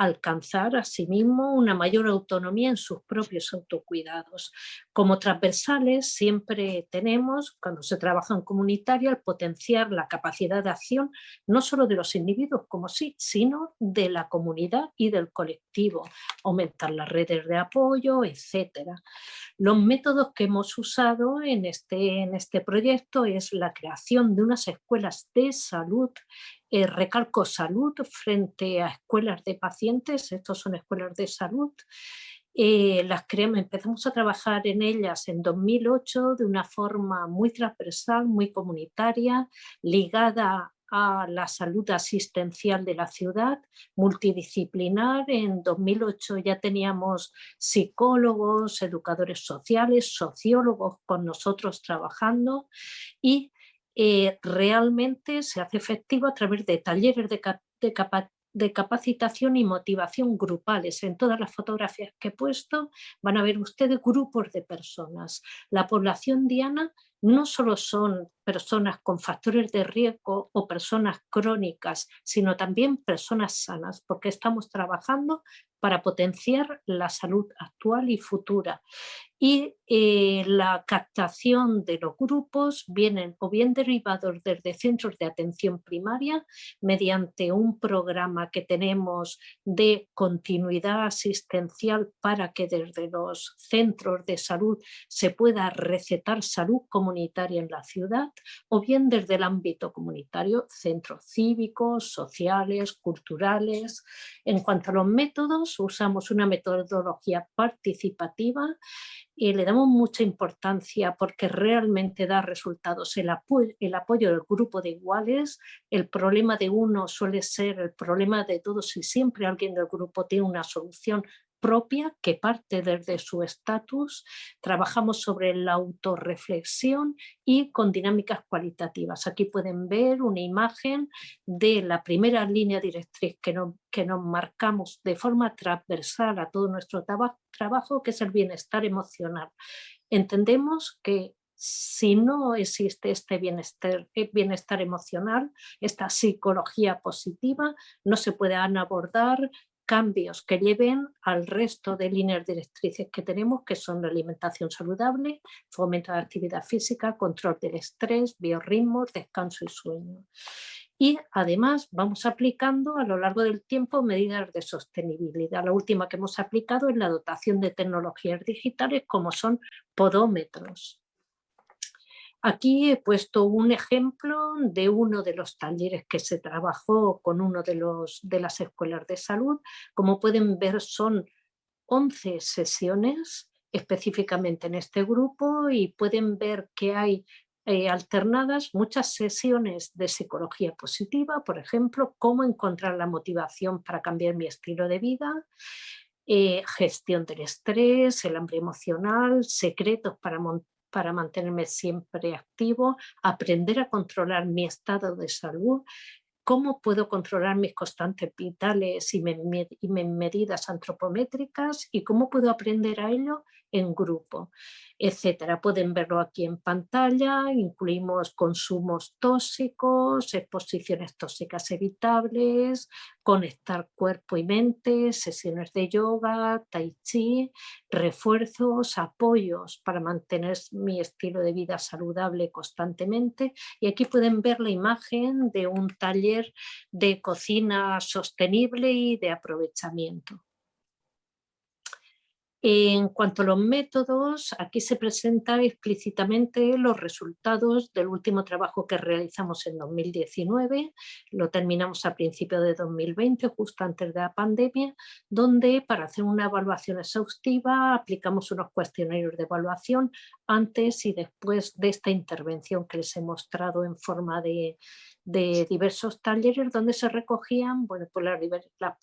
alcanzar asimismo una mayor autonomía en sus propios autocuidados. Como transversales siempre tenemos, cuando se trabaja en comunitaria, el potenciar la capacidad de acción no solo de los individuos como sí, sino de la comunidad y del colectivo, aumentar las redes de apoyo, etc. Los métodos que hemos usado en este proyecto es la creación de unas escuelas de salud, recalco salud frente a escuelas de pacientes, estos son escuelas de salud. Empezamos a trabajar en ellas en 2008 de una forma muy transversal, muy comunitaria, ligada a la salud asistencial de la ciudad, multidisciplinar. En 2008 ya teníamos psicólogos, educadores sociales, sociólogos con nosotros trabajando y realmente se hace efectivo a través de talleres de capacitación y motivación grupales. En todas las fotografías que he puesto van a ver ustedes grupos de personas. La población diana no solo son personas con factores de riesgo o personas crónicas, sino también personas sanas, porque estamos trabajando para potenciar la salud actual y futura. Y la captación de los grupos vienen o bien derivados desde centros de atención primaria mediante un programa que tenemos de continuidad asistencial para que desde los centros de salud se pueda recetar salud comunitaria en la ciudad, o bien desde el ámbito comunitario, centros cívicos, sociales, culturales. En cuanto a los métodos, usamos una metodología participativa y le damos mucha importancia porque realmente da resultados. El apoyo del grupo de iguales, el problema de uno suele ser el problema de todos y siempre alguien del grupo tiene una solución propia que parte desde su estatus. Trabajamos sobre la autorreflexión y con dinámicas cualitativas. Aquí pueden ver una imagen de la primera línea directriz que nos marcamos de forma transversal a todo nuestro trabajo, que es el bienestar emocional. Entendemos que si no existe este bienestar emocional, esta psicología positiva, no se pueden abordar cambios que lleven al resto de líneas directrices que tenemos, que son la alimentación saludable, fomento de actividad física, control del estrés, biorritmos, descanso y sueño. Y además vamos aplicando a lo largo del tiempo medidas de sostenibilidad. La última que hemos aplicado es la dotación de tecnologías digitales como son podómetros. Aquí he puesto un ejemplo de uno de los talleres que se trabajó con uno de las escuelas de salud. Como pueden ver, son 11 sesiones específicamente en este grupo y pueden ver que hay alternadas muchas sesiones de psicología positiva, por ejemplo, cómo encontrar la motivación para cambiar mi estilo de vida, gestión del estrés, el hambre emocional, secretos para mantenerme siempre activo, aprender a controlar mi estado de salud, cómo puedo controlar mis constantes vitales y mis medidas antropométricas y cómo puedo aprender a ello en grupo, etcétera. Pueden verlo aquí en pantalla. Incluimos consumos tóxicos, exposiciones tóxicas evitables, conectar cuerpo y mente, sesiones de yoga, tai chi, refuerzos, apoyos para mantener mi estilo de vida saludable constantemente. Y aquí pueden ver la imagen de un taller de cocina sostenible y de aprovechamiento. En cuanto a los métodos, aquí se presentan explícitamente los resultados del último trabajo que realizamos en 2019, lo terminamos a principios de 2020, justo antes de la pandemia, donde para hacer una evaluación exhaustiva aplicamos unos cuestionarios de evaluación antes y después de esta intervención que les he mostrado en forma de diversos talleres donde se recogían pues las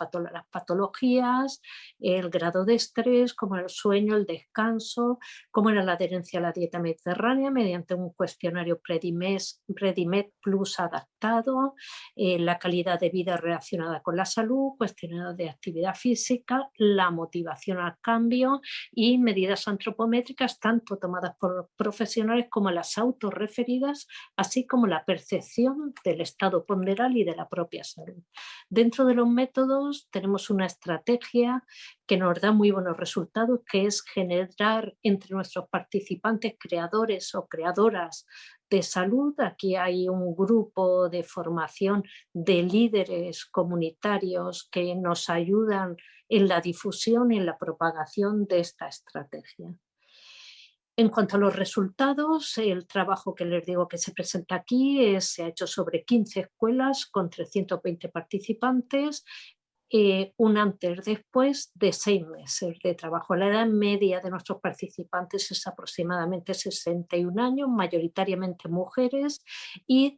patologías, el grado de estrés, como el sueño, el descanso, cómo era la adherencia a la dieta mediterránea mediante un cuestionario Predimed Plus adaptado, la calidad de vida relacionada con la salud, cuestionario de actividad física, la motivación al cambio y medidas antropométricas tanto tomadas por profesionales como las autorreferidas, así como la percepción del estado ponderal y de la propia salud. Dentro de los métodos tenemos una estrategia que nos da muy buenos resultados, que es generar entre nuestros participantes creadores o creadoras de salud. Aquí hay un grupo de formación de líderes comunitarios que nos ayudan en la difusión y en la propagación de esta estrategia. En cuanto a los resultados, el trabajo que les digo que se presenta aquí se ha hecho sobre 15 escuelas con 320 participantes, un antes-después de 6 meses de trabajo. La edad media de nuestros participantes es aproximadamente 61 años, mayoritariamente mujeres, y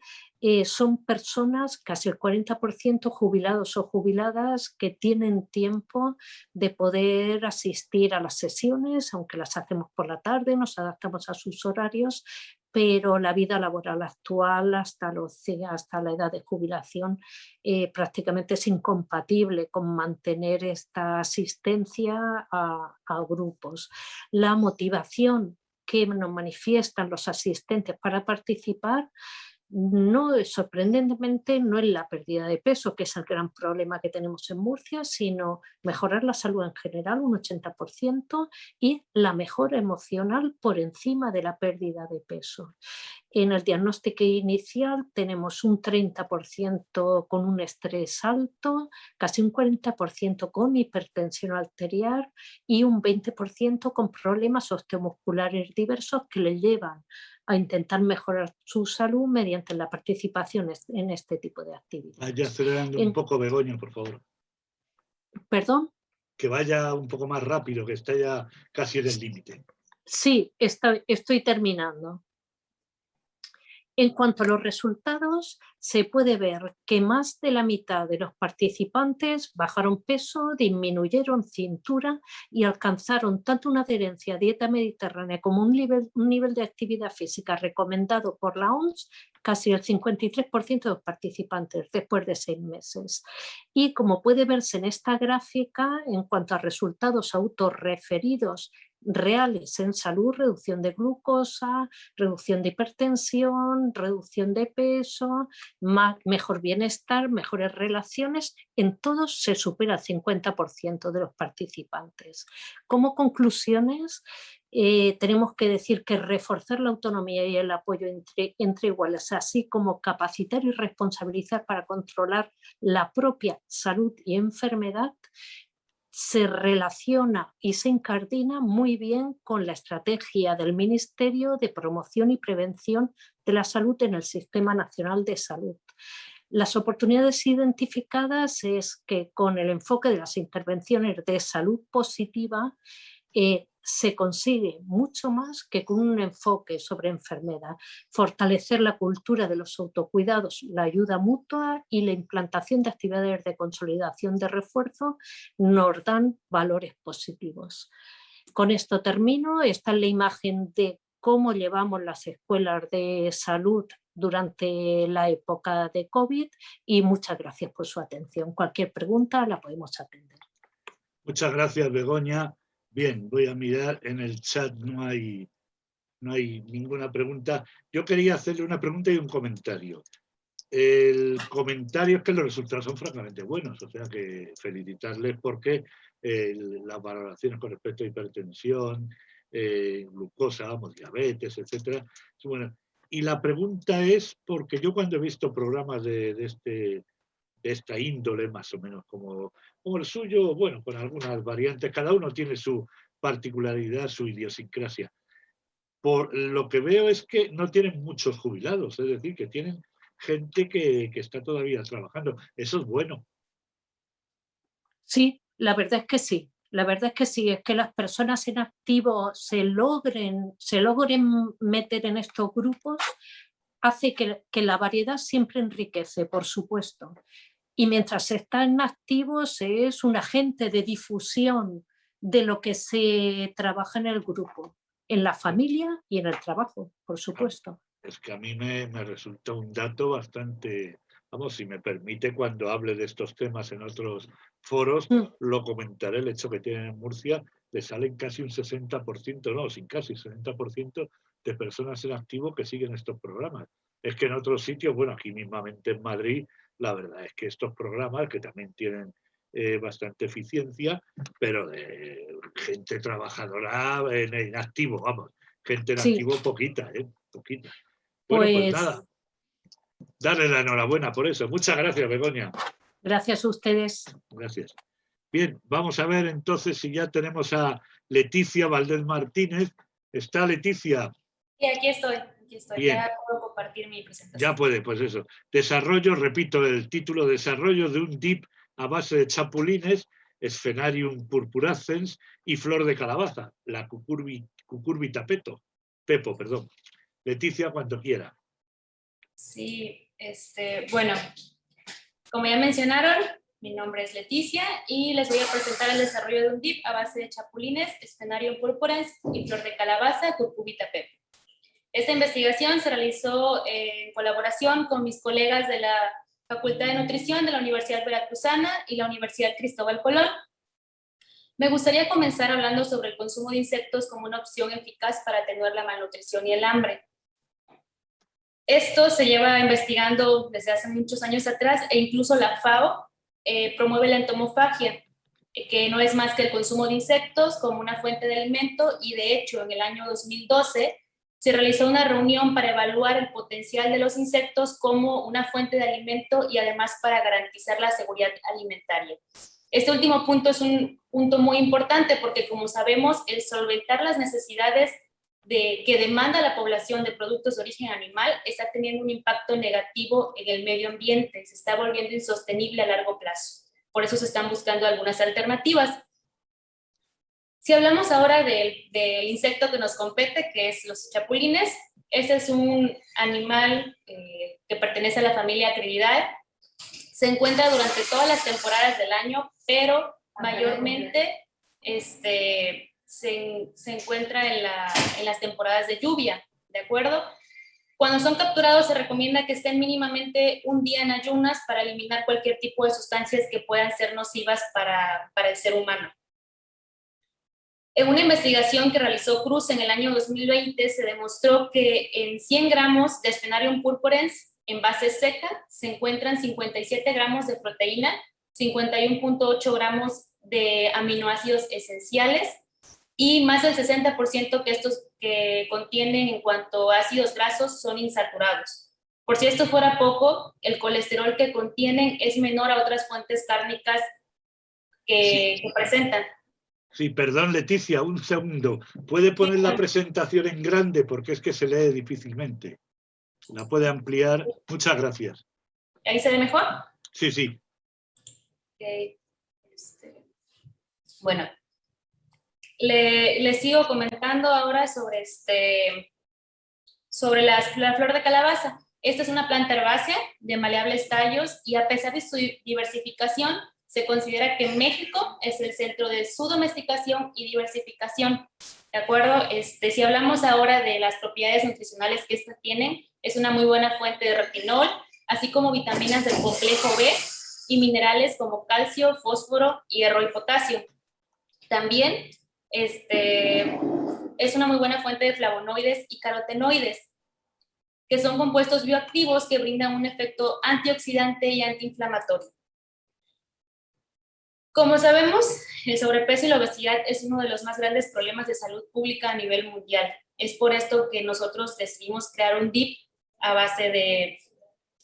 son personas, casi el 40% jubilados o jubiladas, que tienen tiempo de poder asistir a las sesiones, aunque las hacemos por la tarde, nos adaptamos a sus horarios, pero la vida laboral actual hasta la edad de jubilación prácticamente es incompatible con mantener esta asistencia a grupos. La motivación que nos manifiestan los asistentes para participar sorprendentemente no es la pérdida de peso, que es el gran problema que tenemos en Murcia, sino mejorar la salud en general, un 80%, y la mejora emocional por encima de la pérdida de peso. En el diagnóstico inicial tenemos un 30% con un estrés alto, casi un 40% con hipertensión arterial y un 20% con problemas osteomusculares diversos que le llevan a intentar mejorar su salud mediante la participación en este tipo de actividades. Vaya acelerando un poco, Begoña, por favor. ¿Perdón? Que vaya un poco más rápido, que está ya casi en el límite. Sí, estoy terminando. En cuanto a los resultados, se puede ver que más de la mitad de los participantes bajaron peso, disminuyeron cintura y alcanzaron tanto una adherencia a dieta mediterránea como un nivel de actividad física recomendado por la OMS, casi el 53% de los participantes después de 6 meses. Y como puede verse en esta gráfica, en cuanto a resultados autorreferidos reales en salud, reducción de glucosa, reducción de hipertensión, reducción de peso, mejor bienestar, mejores relaciones, en todos se supera el 50% de los participantes. Como conclusiones, tenemos que decir que reforzar la autonomía y el apoyo entre iguales, así como capacitar y responsabilizar para controlar la propia salud y enfermedad, se relaciona y se incardina muy bien con la estrategia del Ministerio de Promoción y Prevención de la Salud en el Sistema Nacional de Salud. Las oportunidades identificadas es que con el enfoque de las intervenciones de salud positiva se consigue mucho más que con un enfoque sobre enfermedad. Fortalecer la cultura de los autocuidados, la ayuda mutua y la implantación de actividades de consolidación de refuerzo nos dan valores positivos. Con esto termino. Esta es la imagen de cómo llevamos las escuelas de salud durante la época de COVID y muchas gracias por su atención. Cualquier pregunta la podemos atender. Muchas gracias, Begoña. Bien, voy a mirar en el chat, no hay ninguna pregunta. Yo quería hacerle una pregunta y un comentario. El comentario es que los resultados son francamente buenos, o sea que felicitarles porque las valoraciones con respecto a hipertensión, glucosa, diabetes, etcétera, bueno. Y la pregunta es, porque yo cuando he visto programas de esta índole, más o menos como el suyo, bueno, con algunas variantes, cada uno tiene su particularidad, su idiosincrasia. Por lo que veo es que no tienen muchos jubilados, es decir, que tienen gente que está todavía trabajando. Eso es bueno. Sí, la verdad es que sí. La verdad es que sí, es que las personas en activo se logren meter en estos grupos, hace que la variedad siempre enriquece, por supuesto. Y mientras se está en activos es un agente de difusión de lo que se trabaja en el grupo, en la familia y en el trabajo, por supuesto. Es que a mí me resulta un dato bastante, vamos, si me permite, cuando hable de estos temas en otros foros, lo comentaré, el hecho que tienen en Murcia, le salen casi un 60%, no, sin casi 60% de personas en activo que siguen estos programas. Es que en otros sitios, bueno, aquí mismamente en Madrid, la verdad es que estos programas, que también tienen bastante eficiencia, pero de gente trabajadora en activo, vamos, gente en activo poquita, poquita. Bueno, pues nada, darle la enhorabuena por eso. Muchas gracias, Begoña. Gracias a ustedes. Gracias. Bien, vamos a ver entonces si ya tenemos a Leticia Valdés Martínez. ¿Está Leticia? Sí, aquí estoy. Bien. Ya puedo compartir mi presentación. Ya puede, pues eso. Desarrollo, repito el título, desarrollo de un dip a base de chapulines, Sphenarium purpurascens y flor de calabaza, la cucurbita pepo, perdón. Leticia, cuando quiera. Sí, bueno, como ya mencionaron, mi nombre es Leticia y les voy a presentar el desarrollo de un dip a base de chapulines, Sphenarium purpurans y flor de calabaza, cucurbita pepo. Esta investigación se realizó en colaboración con mis colegas de la Facultad de Nutrición de la Universidad Veracruzana y la Universidad Cristóbal Colón. Me gustaría comenzar hablando sobre el consumo de insectos como una opción eficaz para atenuar la malnutrición y el hambre. Esto se lleva investigando desde hace muchos años atrás e incluso la FAO promueve la entomofagia, que no es más que el consumo de insectos como una fuente de alimento, y de hecho en el año 2012 se realizó una reunión para evaluar el potencial de los insectos como una fuente de alimento y además para garantizar la seguridad alimentaria. Este último punto es un punto muy importante porque, como sabemos, el solventar las necesidades que demanda la población de productos de origen animal está teniendo un impacto negativo en el medio ambiente, se está volviendo insostenible a largo plazo. Por eso se están buscando algunas alternativas. Si hablamos ahora del insecto que nos compete, que es los chapulines, este es un animal que pertenece a la familia Acribidae. Se encuentra durante todas las temporadas del año, pero mayormente se encuentra en las temporadas de lluvia, ¿de acuerdo? Cuando son capturados se recomienda que estén mínimamente un día en ayunas para eliminar cualquier tipo de sustancias que puedan ser nocivas para el ser humano. En una investigación que realizó Cruz en el año 2020 se demostró que en 100 gramos de Sphenarium purpurens en base seca se encuentran 57 gramos de proteína, 51.8 gramos de aminoácidos esenciales y más del 60% que estos que contienen en cuanto a ácidos grasos son insaturados. Por si esto fuera poco, el colesterol que contienen es menor a otras fuentes cárnicas que presentan. Sí, perdón, Leticia, un segundo. ¿Puede poner la presentación en grande? Porque es que se lee difícilmente. ¿La puede ampliar? Muchas gracias. ¿Ahí se ve mejor? Sí, sí. Okay. Bueno, le sigo comentando ahora sobre, sobre la flor de calabaza. Esta es una planta herbácea de maleables tallos y a pesar de su diversificación, se considera que México es el centro de su domesticación y diversificación, ¿de acuerdo? Si hablamos ahora de las propiedades nutricionales que esta tiene, es una muy buena fuente de retinol, así como vitaminas del complejo B y minerales como calcio, fósforo, hierro y potasio. También es una muy buena fuente de flavonoides y carotenoides, que son compuestos bioactivos que brindan un efecto antioxidante y antiinflamatorio. Como sabemos, el sobrepeso y la obesidad es uno de los más grandes problemas de salud pública a nivel mundial. Es por esto que nosotros decidimos crear un dip a base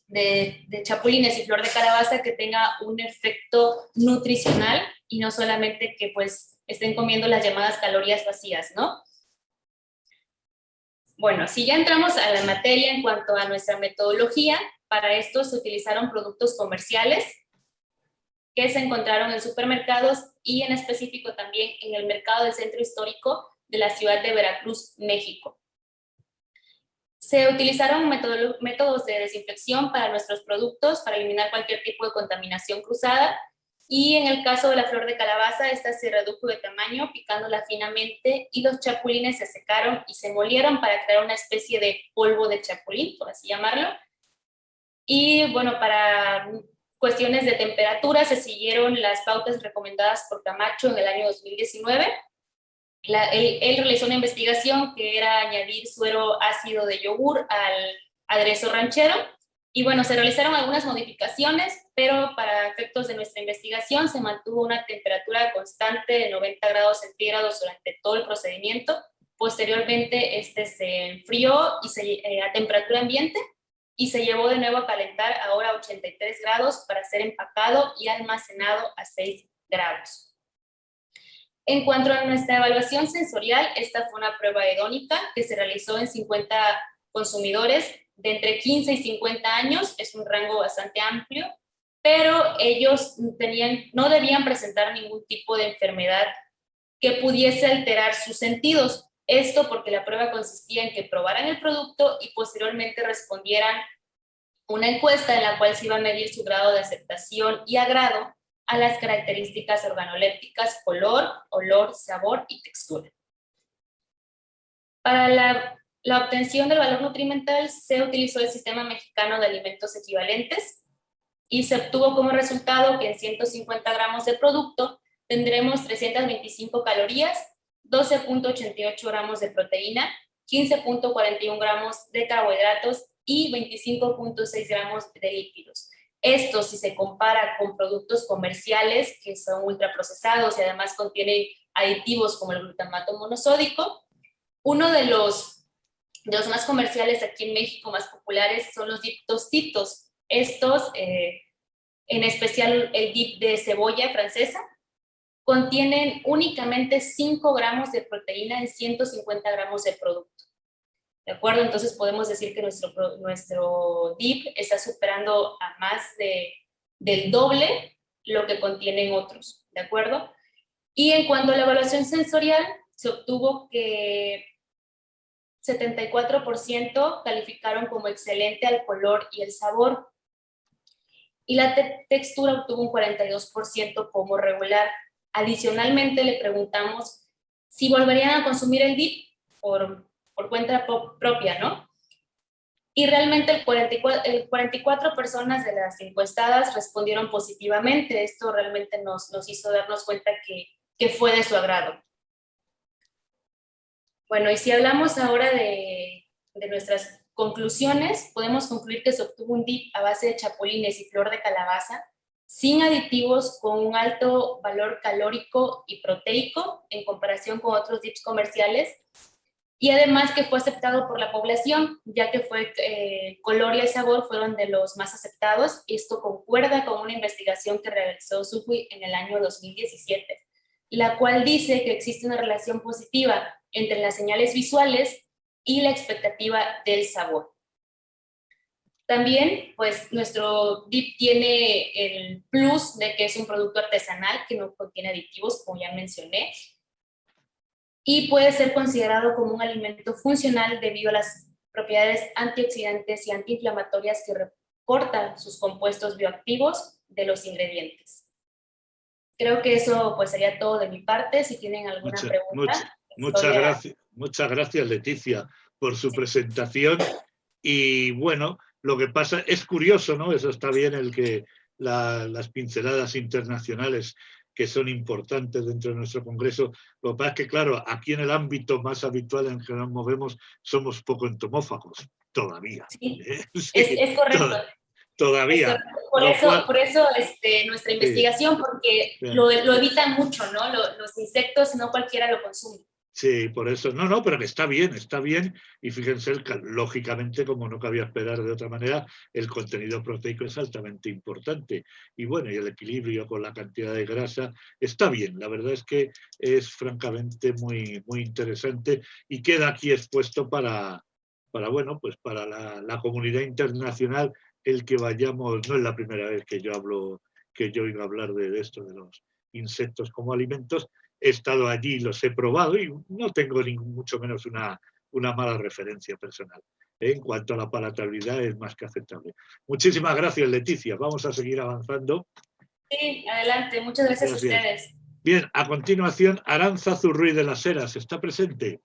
de chapulines y flor de calabaza que tenga un efecto nutricional y no solamente que pues estén comiendo las llamadas calorías vacías, ¿no? Bueno, si ya entramos a la materia en cuanto a nuestra metodología, para esto se utilizaron productos comerciales que se encontraron en supermercados y en específico también en el mercado del centro histórico de la ciudad de Veracruz, México. Se utilizaron métodos de desinfección para nuestros productos para eliminar cualquier tipo de contaminación cruzada y en el caso de la flor de calabaza, esta se redujo de tamaño picándola finamente y los chapulines se secaron y se molieron para crear una especie de polvo de chapulín, por así llamarlo. Y bueno, para cuestiones de temperatura se siguieron las pautas recomendadas por Camacho en el año 2019. Él realizó una investigación que era añadir suero ácido de yogur al aderezo ranchero y bueno, se realizaron algunas modificaciones, pero para efectos de nuestra investigación se mantuvo una temperatura constante de 90 grados centígrados durante todo el procedimiento. Posteriormente se enfrió a temperatura ambiente y se llevó de nuevo a calentar ahora a 83 grados para ser empacado y almacenado a 6 grados. En cuanto a nuestra evaluación sensorial, esta fue una prueba hedónica que se realizó en 50 consumidores de entre 15 y 50 años, es un rango bastante amplio, pero ellos no debían presentar ningún tipo de enfermedad que pudiese alterar sus sentidos. Esto porque la prueba consistía en que probaran el producto y posteriormente respondieran una encuesta en la cual se iba a medir su grado de aceptación y agrado a las características organolépticas, color, olor, sabor y textura. Para la obtención del valor nutrimental se utilizó el Sistema Mexicano de Alimentos Equivalentes y se obtuvo como resultado que en 150 gramos de producto tendremos 325 calorías, 12.88 gramos de proteína, 15.41 gramos de carbohidratos y 25.6 gramos de lípidos. Esto si se compara con productos comerciales que son ultraprocesados y además contienen aditivos como el glutamato monosódico. Uno de los más comerciales aquí en México, más populares, son los dip tostitos. Estos, en especial el dip de cebolla francesa, contienen únicamente 5 gramos de proteína en 150 gramos de producto. ¿De acuerdo? Entonces podemos decir que nuestro dip está superando a más del doble lo que contienen otros. ¿De acuerdo? Y en cuanto a la evaluación sensorial, se obtuvo que 74% calificaron como excelente al color y el sabor. Y la textura obtuvo un 42% como regular. Adicionalmente, le preguntamos si volverían a consumir el dip por cuenta propia, ¿no? Y realmente el 44 personas de las encuestadas respondieron positivamente. Esto realmente nos hizo darnos cuenta que fue de su agrado. Bueno, y si hablamos ahora de nuestras conclusiones, podemos concluir que se obtuvo un dip a base de chapulines y flor de calabaza, sin aditivos, con un alto valor calórico y proteico en comparación con otros dips comerciales, y además que fue aceptado por la población, ya que el color y el sabor fueron de los más aceptados, y esto concuerda con una investigación que realizó Subway en el año 2017, la cual dice que existe una relación positiva entre las señales visuales y la expectativa del sabor. También, pues, nuestro dip tiene el plus de que es un producto artesanal que no contiene aditivos, como ya mencioné, y puede ser considerado como un alimento funcional debido a las propiedades antioxidantes y antiinflamatorias que reportan sus compuestos bioactivos de los ingredientes. Creo que eso pues sería todo de mi parte. Si tienen alguna pregunta. Muchas gracias, Leticia, por su presentación. Y bueno, lo que pasa es curioso, ¿no? Eso está bien, el que las pinceladas internacionales que son importantes dentro de nuestro congreso. Lo que pasa es que, claro, aquí en el ámbito más habitual en que nos movemos somos poco entomófagos, todavía. Sí, Sí, es correcto. Todavía. Por eso nuestra investigación, porque lo evitan mucho, ¿no? Los insectos no cualquiera lo consume. Sí, por eso. No, pero que está bien. Y fíjense, lógicamente, como no cabía esperar de otra manera, el contenido proteico es altamente importante. Y bueno, y el equilibrio con la cantidad de grasa está bien. La verdad es que es francamente muy, muy interesante y queda aquí expuesto para bueno, pues para la comunidad internacional, el que vayamos. No es la primera vez que yo oigo hablar de esto, de los insectos como alimentos. He estado allí, los he probado y no tengo mucho menos una mala referencia personal. En cuanto a la palatabilidad, es más que aceptable. Muchísimas gracias, Leticia. Vamos a seguir avanzando. Sí, adelante. Muchas gracias a ustedes. Bien, a continuación, Aránzazu Ruiz de las Heras. ¿Está presente?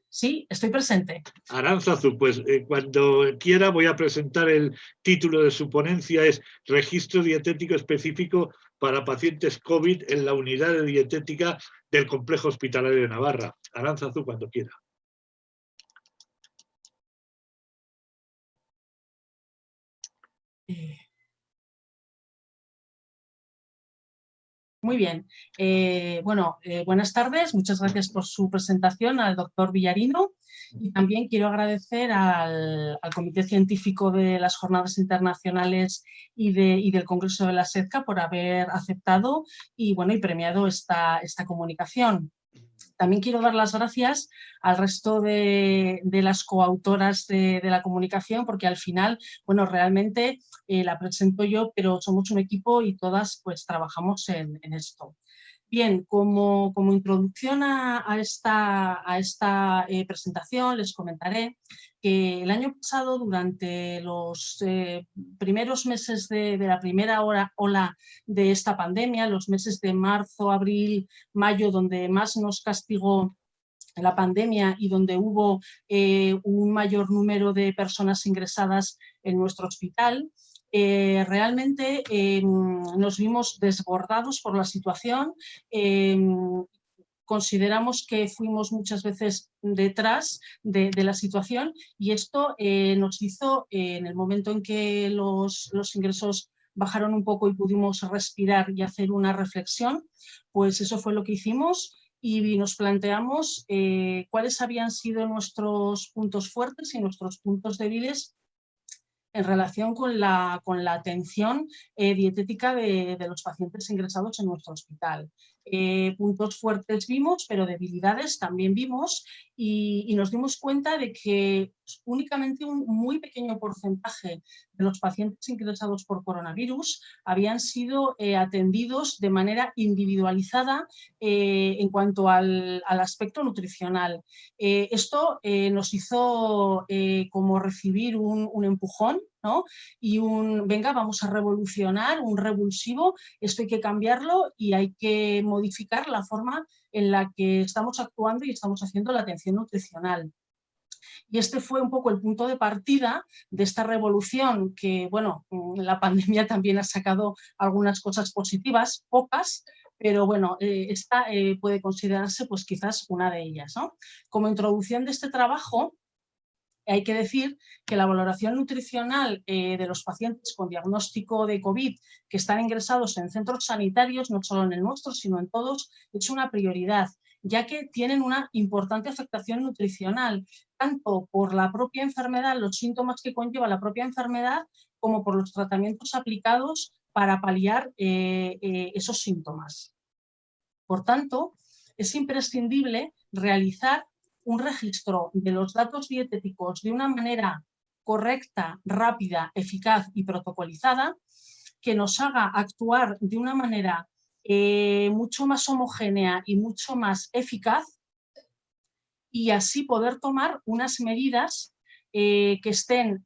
Sí, estoy presente. Aránzazu, pues cuando quiera voy a presentar el título de su ponencia. Es Registro Dietético Específico para pacientes COVID en la unidad de dietética del Complejo Hospitalario de Navarra. Aránzazu, cuando quiera. Muy bien. Buenas tardes. Muchas gracias por su presentación al doctor Villarino. Y también quiero agradecer al Comité Científico de las Jornadas Internacionales y del Congreso de la SEDCA por haber aceptado y premiado esta comunicación. También quiero dar las gracias al resto de las coautoras de la comunicación, porque al final, realmente la presento yo, pero somos un equipo y todas pues trabajamos en esto. Bien, como introducción a esta presentación les comentaré que el año pasado, durante los primeros meses de la primera ola de esta pandemia, los meses de marzo, abril, mayo, donde más nos castigó la pandemia y donde hubo un mayor número de personas ingresadas en nuestro hospital, realmente nos vimos desbordados por la situación. Consideramos que fuimos muchas veces detrás de la situación y esto nos hizo, en el momento en que los ingresos bajaron un poco y pudimos respirar y hacer una reflexión, pues eso fue lo que hicimos y nos planteamos cuáles habían sido nuestros puntos fuertes y nuestros puntos débiles en relación con la atención dietética de los pacientes ingresados en nuestro hospital. Puntos fuertes vimos, pero debilidades también vimos, y nos dimos cuenta de que únicamente un muy pequeño porcentaje de los pacientes ingresados por coronavirus habían sido atendidos de manera individualizada en cuanto al aspecto nutricional. Esto nos hizo como recibir un empujón, ¿no? Y venga, vamos a revolucionar, un revulsivo, esto hay que cambiarlo y hay que modificar la forma en la que estamos actuando y estamos haciendo la atención nutricional. Y este fue un poco el punto de partida de esta revolución que, bueno, la pandemia también ha sacado algunas cosas positivas, pocas, pero bueno, esta puede considerarse pues quizás una de ellas, ¿no? Como introducción de este trabajo, hay que decir que la valoración nutricional de los pacientes con diagnóstico de COVID que están ingresados en centros sanitarios, no solo en el nuestro, sino en todos, es una prioridad, ya que tienen una importante afectación nutricional, tanto por la propia enfermedad, los síntomas que conlleva la propia enfermedad, como por los tratamientos aplicados para paliar esos síntomas. Por tanto, es imprescindible realizar un registro de los datos dietéticos de una manera correcta, rápida, eficaz y protocolizada, que nos haga actuar de una manera mucho más homogénea y mucho más eficaz, y así poder tomar unas medidas que estén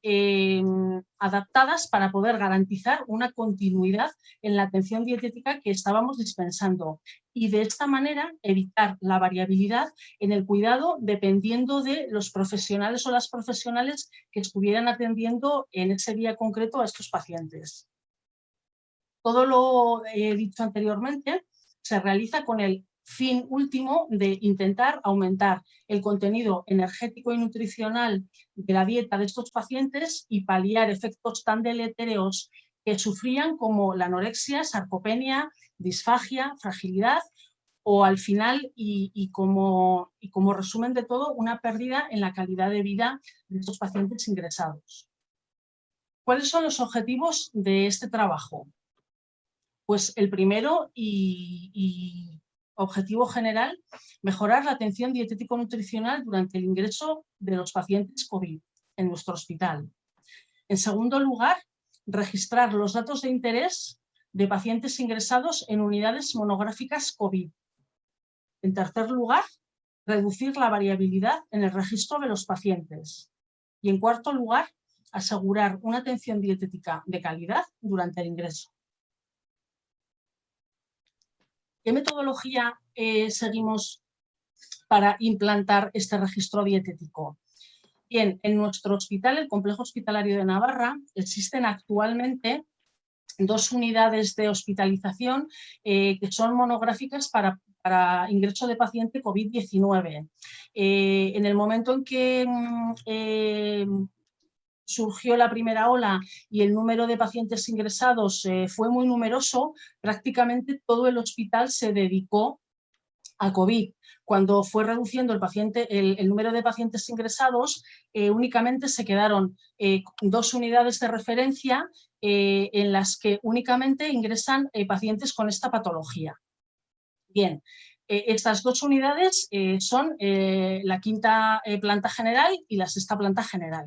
adaptadas para poder garantizar una continuidad en la atención dietética que estábamos dispensando, y de esta manera evitar la variabilidad en el cuidado dependiendo de los profesionales o las profesionales que estuvieran atendiendo en ese día concreto a estos pacientes. Todo lo dicho anteriormente se realiza con el fin último de intentar aumentar el contenido energético y nutricional de la dieta de estos pacientes y paliar efectos tan deletéreos que sufrían como la anorexia, sarcopenia, disfagia, fragilidad, o al final, y como resumen de todo, una pérdida en la calidad de vida de estos pacientes ingresados. ¿Cuáles son los objetivos de este trabajo? Pues el primero y objetivo general, mejorar la atención dietético-nutricional durante el ingreso de los pacientes COVID en nuestro hospital. En segundo lugar, registrar los datos de interés de pacientes ingresados en unidades monográficas COVID. En tercer lugar, reducir la variabilidad en el registro de los pacientes. Y en cuarto lugar, asegurar una atención dietética de calidad durante el ingreso. ¿Qué metodología seguimos para implantar este registro dietético? Bien, en nuestro hospital, el Complejo Hospitalario de Navarra, existen actualmente 2 unidades de hospitalización que son monográficas para ingreso de paciente COVID-19. En el momento en que surgió la primera ola y el número de pacientes ingresados fue muy numeroso, prácticamente todo el hospital se dedicó a COVID. Cuando fue reduciendo el número de pacientes ingresados, únicamente se quedaron 2 unidades de referencia en las que únicamente ingresan pacientes con esta patología. Bien, estas 2 unidades son la 5ª planta general y la 6ª planta general.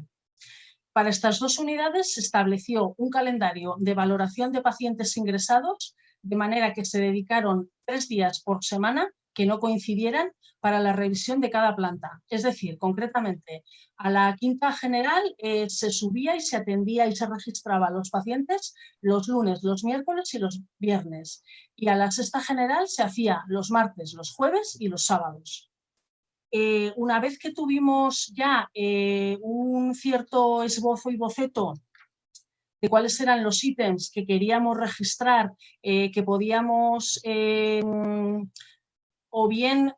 Para estas 2 unidades se estableció un calendario de valoración de pacientes ingresados, de manera que se dedicaron 3 días por semana que no coincidieran para la revisión de cada planta. Es decir, concretamente, a la 5ª general se subía y se atendía y se registraba a los pacientes los lunes, los miércoles y los viernes. Y a la 6ª general se hacía los martes, los jueves y los sábados. Una vez que tuvimos ya un cierto esbozo y boceto de cuáles eran los ítems que queríamos registrar, que podíamos o bien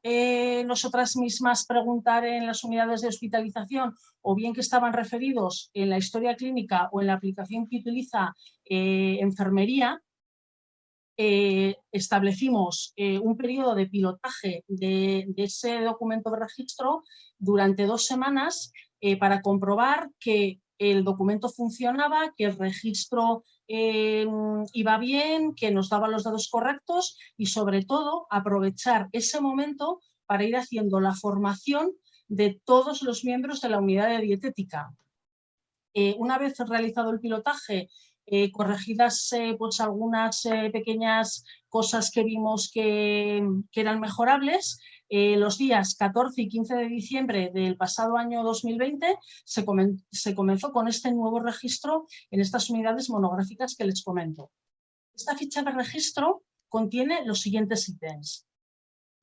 nosotras mismas preguntar en las unidades de hospitalización, o bien que estaban referidos en la historia clínica o en la aplicación que utiliza enfermería, establecimos un periodo de pilotaje de ese documento de registro durante 2 semanas para comprobar que el documento funcionaba, que el registro iba bien, que nos daba los datos correctos y sobre todo aprovechar ese momento para ir haciendo la formación de todos los miembros de la unidad de dietética. Una vez realizado el pilotaje, corregidas pues algunas pequeñas cosas que vimos que eran mejorables, los días 14 y 15 de diciembre del pasado año 2020 se comenzó con este nuevo registro en estas unidades monográficas que les comento. Esta ficha de registro contiene los siguientes ítems.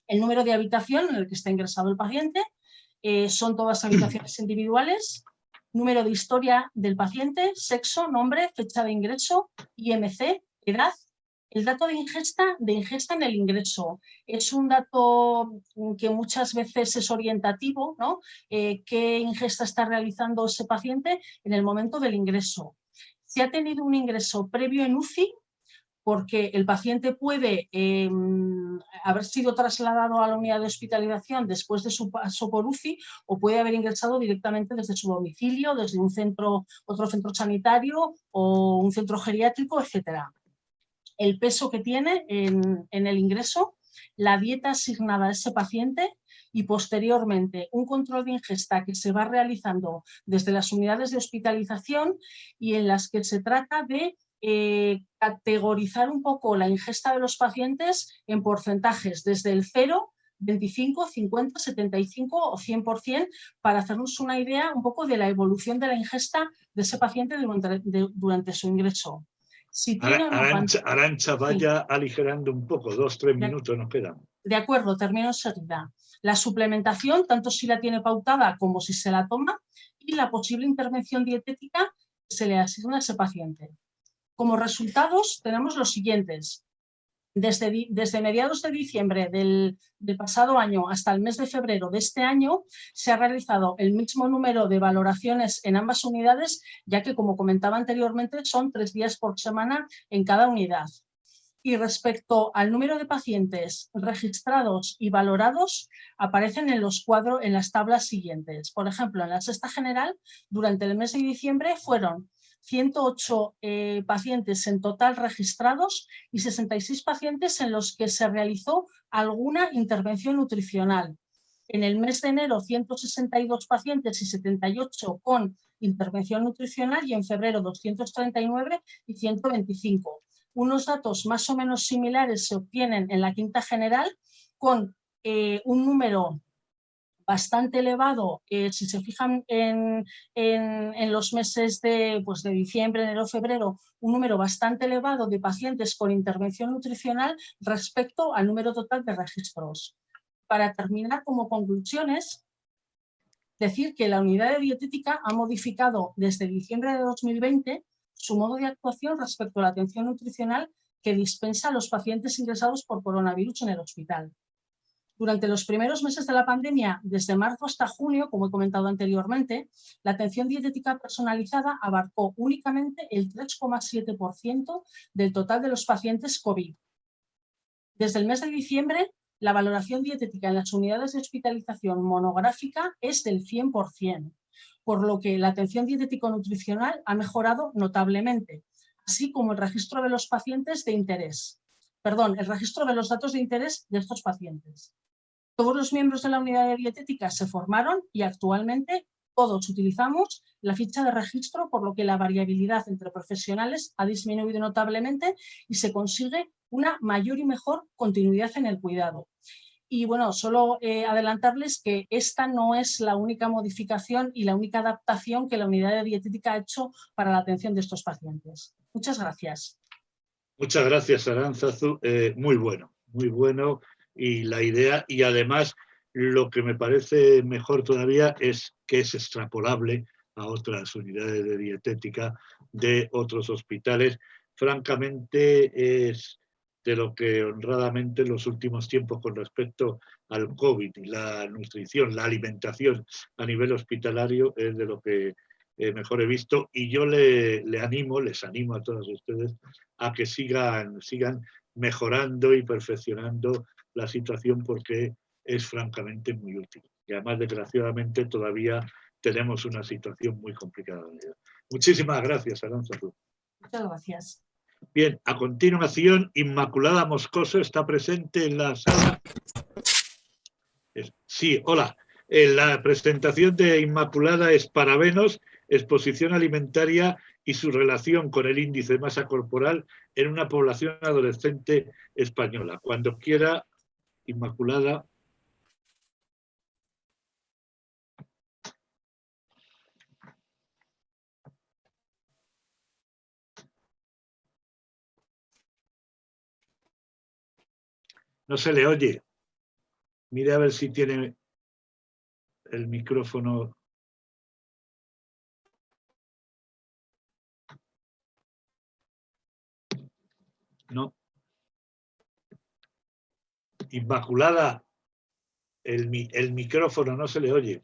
El número de habitación en el que está ingresado el paciente, son todas habitaciones individuales, número de historia del paciente, sexo, nombre, fecha de ingreso, IMC, edad, el dato de ingesta en el ingreso. Es un dato que muchas veces es orientativo, ¿no? ¿Qué ingesta está realizando ese paciente en el momento del ingreso? Si ha tenido un ingreso previo en UCI, porque el paciente puede haber sido trasladado a la unidad de hospitalización después de su paso por UCI o puede haber ingresado directamente desde su domicilio, desde un centro, otro centro sanitario o un centro geriátrico, etc. El peso que tiene en el ingreso, la dieta asignada a ese paciente y posteriormente un control de ingesta que se va realizando desde las unidades de hospitalización y en las que se trata de categorizar un poco la ingesta de los pacientes en porcentajes desde el 0, 25, 50, 75 o 100% para hacernos una idea un poco de la evolución de la ingesta de ese paciente durante su ingreso. Si tiene Arantxa, vaya aligerando un poco, 2-3 minutos nos quedan. De acuerdo, termino enseguida. La suplementación, tanto si la tiene pautada como si se la toma, y la posible intervención dietética que se le asigna a ese paciente. Como resultados tenemos los siguientes. Desde mediados de diciembre del pasado año hasta el mes de febrero de este año se ha realizado el mismo número de valoraciones en ambas unidades, ya que, como comentaba anteriormente, son 3 días por semana en cada unidad. Y respecto al número de pacientes registrados y valorados, aparecen en las tablas siguientes. Por ejemplo, en la sexta general, durante el mes de diciembre fueron 108 pacientes en total registrados y 66 pacientes en los que se realizó alguna intervención nutricional. En el mes de enero, 162 pacientes y 78 con intervención nutricional y en febrero 239 y 125. Unos datos más o menos similares se obtienen en la quinta general con un número bastante elevado, si se fijan en los meses de diciembre, enero, febrero, un número bastante elevado de pacientes con intervención nutricional respecto al número total de registros. Para terminar, como conclusiones, decir que la unidad de dietética ha modificado desde diciembre de 2020 su modo de actuación respecto a la atención nutricional que dispensa a los pacientes ingresados por coronavirus en el hospital. Durante los primeros meses de la pandemia, desde marzo hasta junio, como he comentado anteriormente, la atención dietética personalizada abarcó únicamente el 3,7% del total de los pacientes COVID. Desde el mes de diciembre, la valoración dietética en las unidades de hospitalización monográfica es del 100%, por lo que la atención dietético-nutricional ha mejorado notablemente, así como el registro de los pacientes de interés. El registro de los datos de interés de estos pacientes. Todos los miembros de la unidad de dietética se formaron y actualmente todos utilizamos la ficha de registro, por lo que la variabilidad entre profesionales ha disminuido notablemente y se consigue una mayor y mejor continuidad en el cuidado. Y bueno, solo adelantarles que esta no es la única modificación y la única adaptación que la unidad de dietética ha hecho para la atención de estos pacientes. Muchas gracias. Muchas gracias, Arantzazu. Muy bueno. Y la idea, y además lo que me parece mejor todavía es que es extrapolable a otras unidades de dietética de otros hospitales. Francamente es de lo que honradamente en los últimos tiempos con respecto al COVID y la nutrición, la alimentación a nivel hospitalario es de lo que mejor he visto, y yo les animo a todos ustedes a que sigan mejorando y perfeccionando la situación, porque es francamente muy útil. Y además, desgraciadamente, todavía tenemos una situación muy complicada. Muchísimas gracias, Arantzazu. Muchas gracias. Bien, a continuación, Inmaculada Moscoso está presente en la sala. Sí, hola. La presentación de Inmaculada es Parabenos, exposición alimentaria y su relación con el índice de masa corporal en una población adolescente española. Cuando quiera, Inmaculada. No se le oye. Mire a ver si tiene el micrófono. No. Inmaculada, el micrófono no se le oye.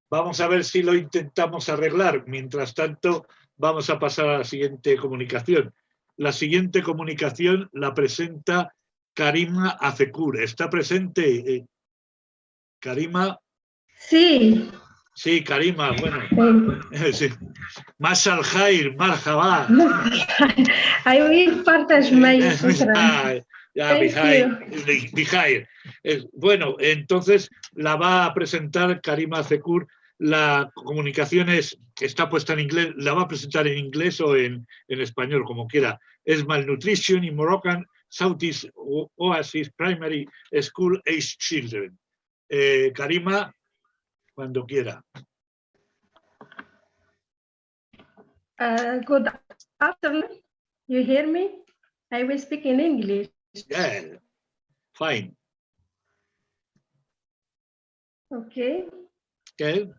Vamos a ver si lo intentamos arreglar. Mientras tanto, vamos a pasar a la siguiente comunicación. La siguiente comunicación la presenta Karima Acekur. ¿Está presente, Karima? Sí. Sí, Karima, bueno. Sí. Masal Khair, marhaba. I will partage my ecran. Bijair. Bueno, entonces la va a presentar Karima Acekur. La comunicación está puesta en inglés, la va a presentar en inglés o en español, como quiera. Es Malnutrition in Moroccan Southeast Oasis Primary School Age Children. Karima, cuando quiera. Good afternoon. You hear me? I will speak in English. Yeah, fine. Okay. Okay.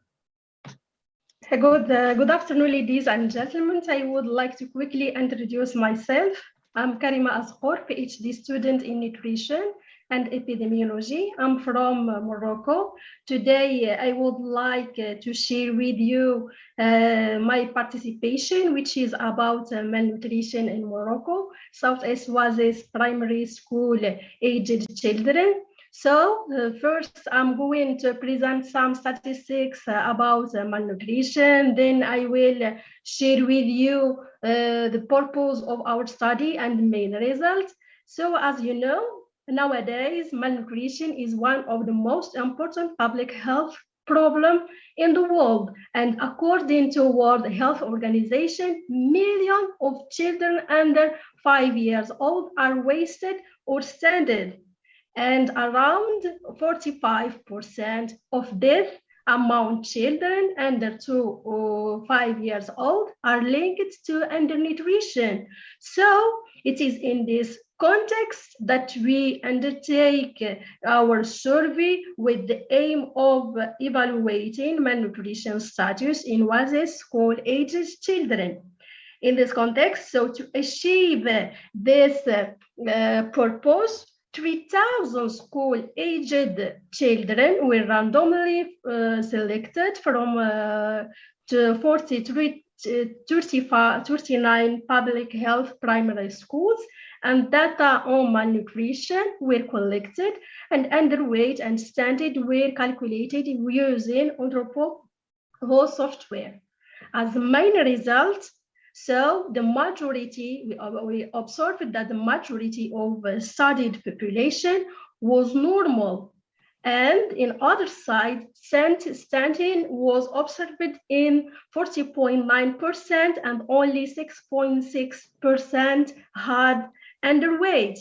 Good afternoon, ladies and gentlemen. I would like to quickly introduce myself. I'm Karima Acekur, PhD student in nutrition and epidemiology. I'm from Morocco. Today, I would like to share with you my participation, which is about malnutrition in Morocco, Southeast Oasis Primary School aged children. So first, I'm going to present some statistics about malnutrition. Then I will share with you the purpose of our study and main results. So as you know, nowadays, malnutrition is one of the most important public health problems in the world. And according to World Health Organization, millions of children under 5 years old are wasted or stranded. And around 45% of deaths among children under 5 years old are linked to undernutrition. So it is in this context that we undertake our survey with the aim of evaluating malnutrition status in Oasis school-aged children. In this context, so to achieve this purpose, 3,000 school-aged children were randomly selected from 39 public health primary schools, and data on malnutrition were collected, and underweight and stunted were calculated using Anthropo software. As a main result, so the majority, we observed that the majority of studied population was normal. And in other side, stunting was observed in 40.9% and only 6.6% had underweight.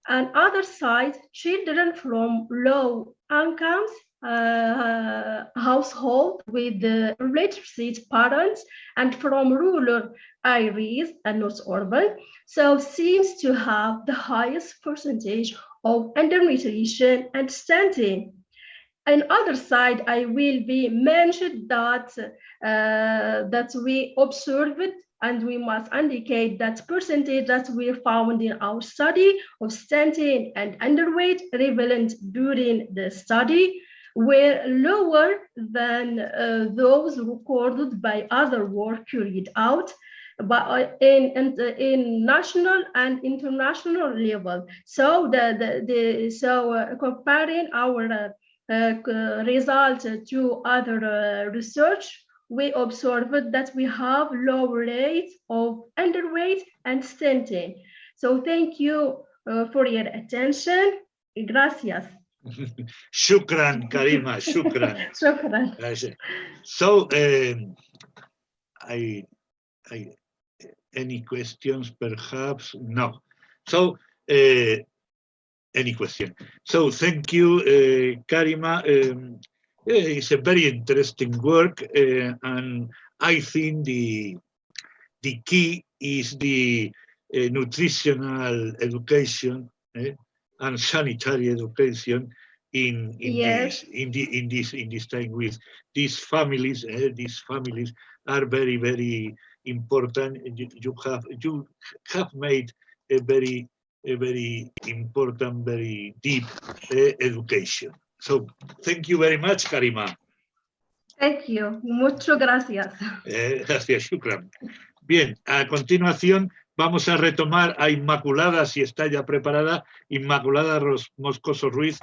On other side, children from low incomes household with illiterate parents and from rural areas and not urban, so seems to have the highest percentage of undernutrition and stunting. On other side, I will be mentioned that that we observed, and we must indicate that percentage that we found in our study of stunting and underweight prevalent during the study were lower than those recorded by other work carried out but in national and international level. So comparing our result to other research, we observed that we have low rates of underweight and stenting. So thank you for your attention. Gracias. Shukran, Karima, shukran. Shukran. So, any questions, perhaps? No. So, any question? So, thank you, Karima. It's a very interesting work, and I think the key is the nutritional education and sanitary education in Yes. this time with these families. These families are very, very important. You have made a very important, very deep education. So thank you very much, Karima. Thank you. Muchas gracias. Gracias, shukran. Bien, a continuación vamos a retomar a Inmaculada, si está ya preparada. Inmaculada Moscoso Ruiz,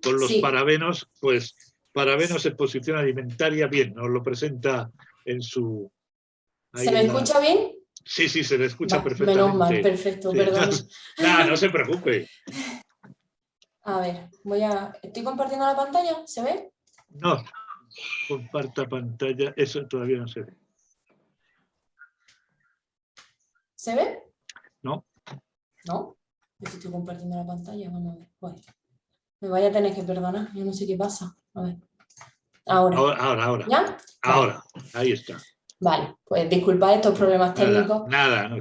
con los parabenos. Pues parabenos, exposición alimentaria. Bien, nos lo presenta en su... ¿Se me escucha bien? Sí, se le escucha perfectamente. Menos mal, perfecto, perdón. No se preocupe. A ver, ¿estoy compartiendo la pantalla? ¿Se ve? No, comparta pantalla, eso todavía no se ve. ¿Se ve? No. ¿No? Estoy compartiendo la pantalla, vamos a ver. Bueno, me vaya a tener que perdonar, yo no sé qué pasa. A ver. Ahora. ¿Ya? Ahora, ahí está. Vale, pues disculpad estos problemas técnicos. Nada.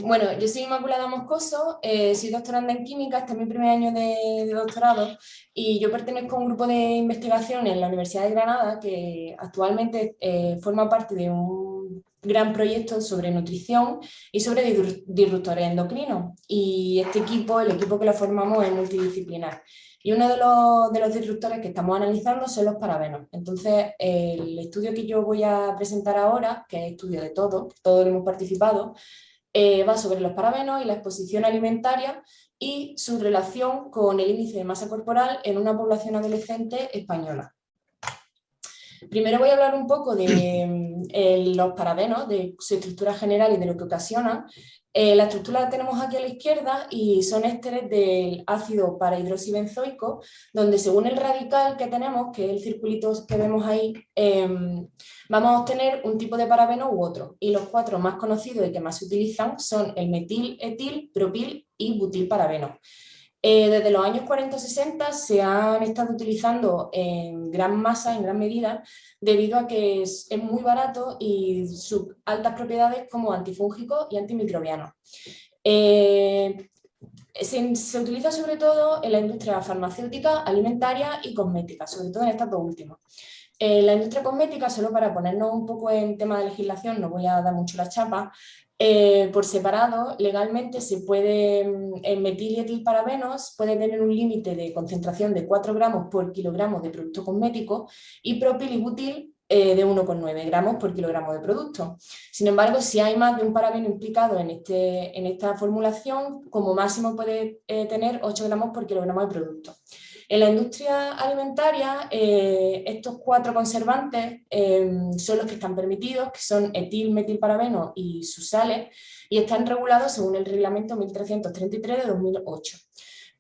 Bueno, yo soy Inmaculada Moscoso, soy doctoranda en química, este es mi primer año de doctorado y yo pertenezco a un grupo de investigación en la Universidad de Granada que actualmente forma parte de un gran proyecto sobre nutrición y sobre disruptores endocrinos. Y este equipo, el equipo que lo formamos, es multidisciplinar. Y uno de los disruptores que estamos analizando son los parabenos. Entonces, el estudio que yo voy a presentar ahora, que es estudio de todos lo hemos participado, va sobre los parabenos y la exposición alimentaria y su relación con el índice de masa corporal en una población adolescente española. Primero voy a hablar un poco de los parabenos, de su estructura general y de lo que ocasionan. La estructura la tenemos aquí a la izquierda y son ésteres del ácido para-hidroxibenzoico, donde según el radical que tenemos, que es el circulito que vemos ahí, vamos a obtener un tipo de parabeno u otro. Y los cuatro más conocidos y que más se utilizan son el metil, etil, propil y butilparabeno. Desde los años 40-60 se han estado utilizando en gran masa, en gran medida, debido a que es muy barato y sus altas propiedades como antifúngico y antimicrobiano. Se utiliza sobre todo en la industria farmacéutica, alimentaria y cosmética, sobre todo en estas dos últimas. La industria cosmética, solo para ponernos un poco en tema de legislación, no voy a dar mucho la chapa, por separado, legalmente se puede, en metil y etilparabenos puede tener un límite de concentración de 4 gramos por kilogramo de producto cosmético y propil y butil de 1,9 gramos por kilogramo de producto. Sin embargo, si hay más de un parabeno implicado en esta formulación, como máximo puede tener 8 gramos por kilogramo de producto. En la industria alimentaria, estos 4 conservantes son los que están permitidos, que son etil, metilparabeno y sus sales, y están regulados según el reglamento 1333 de 2008.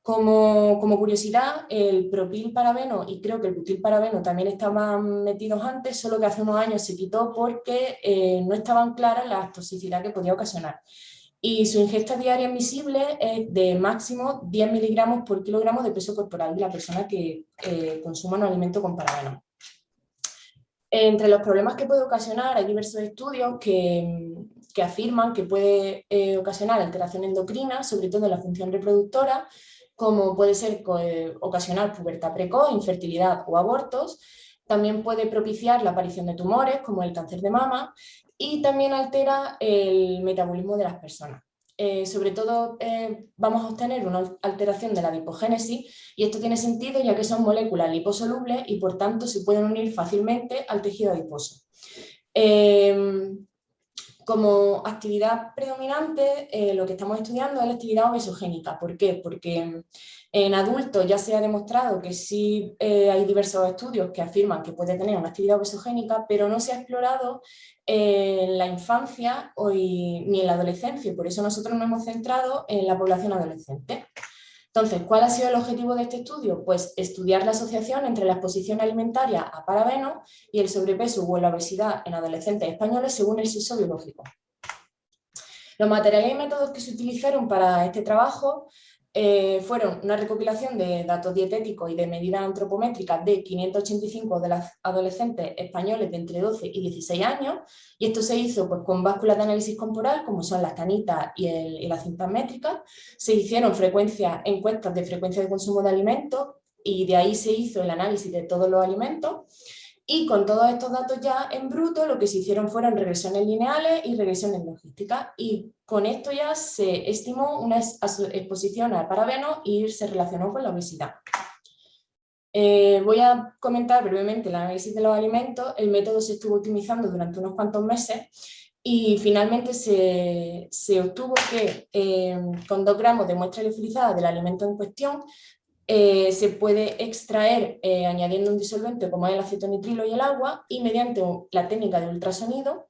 Como curiosidad, el propilparabeno y creo que el butilparabeno también estaban metidos antes, solo que hace unos años se quitó porque no estaban claras la toxicidad que podía ocasionar. Y su ingesta diaria admisible es de máximo 10 miligramos por kilogramo de peso corporal de la persona que consuma un alimento con parabeno. Entre los problemas que puede ocasionar hay diversos estudios que afirman que puede ocasionar alteración endocrina, sobre todo en la función reproductora, como puede ser ocasionar pubertad precoz, infertilidad o abortos. También puede propiciar la aparición de tumores, como el cáncer de mama, y también altera el metabolismo de las personas. Sobre todo vamos a obtener una alteración de la adipogénesis y esto tiene sentido ya que son moléculas liposolubles y por tanto se pueden unir fácilmente al tejido adiposo. Como actividad predominante, lo que estamos estudiando es la actividad obesogénica. ¿Por qué? Porque en adultos ya se ha demostrado que sí hay diversos estudios que afirman que puede tener una actividad obesogénica, pero no se ha explorado en la infancia ni en la adolescencia, y por eso nosotros nos hemos centrado en la población adolescente. Entonces, ¿cuál ha sido el objetivo de este estudio? Pues estudiar la asociación entre la exposición alimentaria a parabenos y el sobrepeso o la obesidad en adolescentes españoles según el sexo biológico. Los materiales y métodos que se utilizaron para este trabajo fueron una recopilación de datos dietéticos y de medidas antropométricas de 585 de las adolescentes españoles de entre 12 y 16 años, y esto se hizo pues, con básculas de análisis corporal, como son las canitas y las cintas métricas. Se hicieron encuestas de frecuencia de consumo de alimentos, y de ahí se hizo el análisis de todos los alimentos. Y con todos estos datos ya en bruto, lo que se hicieron fueron regresiones lineales y regresiones logísticas. Y con esto ya se estimó una exposición a parabenos y se relacionó con la obesidad. Voy a comentar brevemente el análisis de los alimentos. El método se estuvo optimizando durante unos cuantos meses y finalmente se obtuvo que con 2 gramos de muestra liofilizada del alimento en cuestión, se puede extraer añadiendo un disolvente como es el acetonitrilo y el agua, y mediante la técnica de ultrasonido.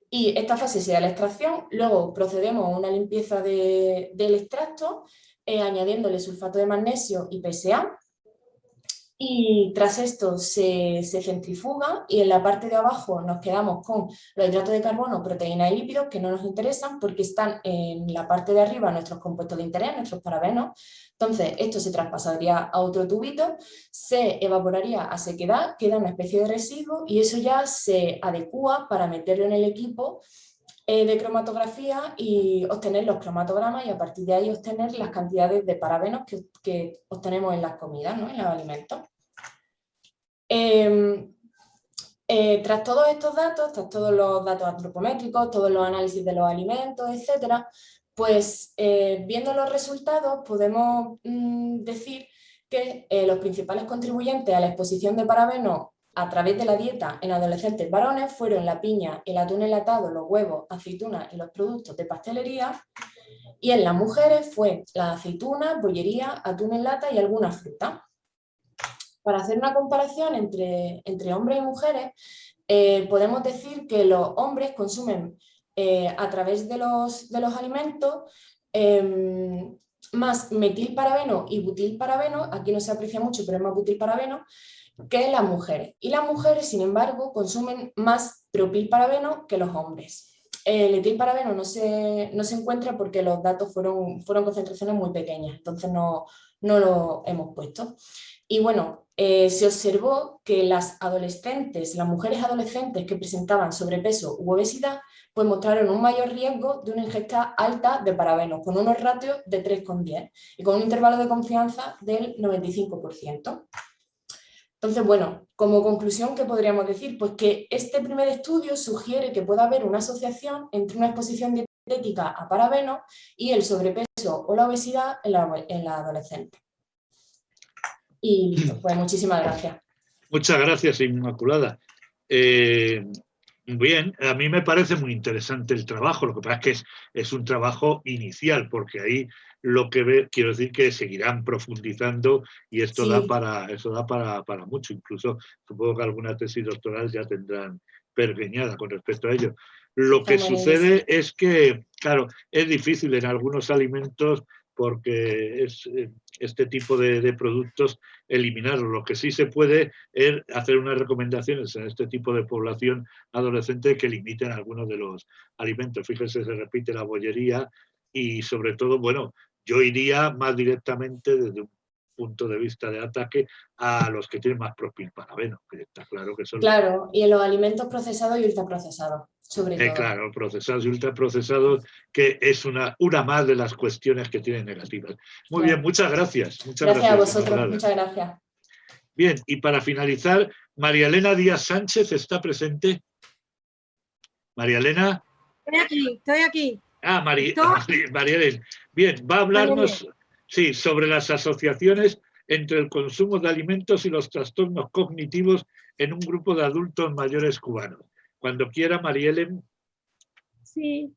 Y esta fase se da la extracción, luego procedemos a una limpieza del extracto añadiéndole sulfato de magnesio y PSA. Y tras esto se centrifuga, y en la parte de abajo nos quedamos con los hidratos de carbono, proteínas y lípidos, que no nos interesan porque están en la parte de arriba nuestros compuestos de interés, nuestros parabenos. Entonces esto se traspasaría a otro tubito, se evaporaría a sequedad, queda una especie de residuo, y eso ya se adecúa para meterlo en el equipo de cromatografía y obtener los cromatogramas, y a partir de ahí obtener las cantidades de parabenos que obtenemos en las comidas, ¿no? En los alimentos. Tras todos estos datos, tras todos los datos antropométricos, todos los análisis de los alimentos, etcétera, pues viendo los resultados podemos decir que los principales contribuyentes a la exposición de parabenos a través de la dieta en adolescentes varones fueron la piña, el atún enlatado, los huevos, aceitunas y los productos de pastelería, y en las mujeres fue la aceituna, bollería, atún en lata y alguna fruta. Para hacer una comparación entre hombres y mujeres, podemos decir que los hombres consumen a través de los alimentos más metilparabeno y butilparabeno, aquí no se aprecia mucho, pero es más butilparabeno, que las mujeres. Y las mujeres, sin embargo, consumen más propilparabeno que los hombres. El etilparabeno no se encuentra porque los datos fueron concentraciones muy pequeñas, entonces no lo hemos puesto. Y bueno, se observó que las mujeres adolescentes que presentaban sobrepeso u obesidad, pues mostraron un mayor riesgo de una ingesta alta de parabenos, con unos ratios de 3,10 y con un intervalo de confianza del 95%. Entonces, bueno, como conclusión, ¿qué podríamos decir? Pues que este primer estudio sugiere que puede haber una asociación entre una exposición dietética a parabenos y el sobrepeso o la obesidad en la adolescente. Y listo, pues muchísimas gracias. Muchas gracias, Inmaculada. Bien, a mí me parece muy interesante el trabajo, lo que pasa es que es un trabajo inicial, porque ahí lo que quiero decir que seguirán profundizando, y esto da para mucho, incluso supongo que alguna tesis doctoral ya tendrán pergeñada con respecto a ello. Lo que sucede es que, claro, es difícil en algunos alimentos porque es este tipo de productos eliminarlos. Lo que sí se puede es hacer unas recomendaciones a este tipo de población adolescente que limiten algunos de los alimentos. Fíjense, se repite la bollería y sobre todo, bueno, yo iría más directamente desde un punto de vista de ataque a los que tienen más propilparabeno, que está claro que son... Claro, y en los alimentos procesados y ultraprocesados. Claro, procesados y ultraprocesados, que es una más de las cuestiones que tienen negativas. Muy bien, muchas gracias. Muchas gracias a vosotros, muchas gracias. Bien, y para finalizar, María Elena Díaz Sánchez está presente. María Elena. Estoy aquí. María Elena. Bien, va a hablarnos sobre las asociaciones entre el consumo de alimentos y los trastornos cognitivos en un grupo de adultos mayores cubanos. Cuando quiera, María Elena. Sí.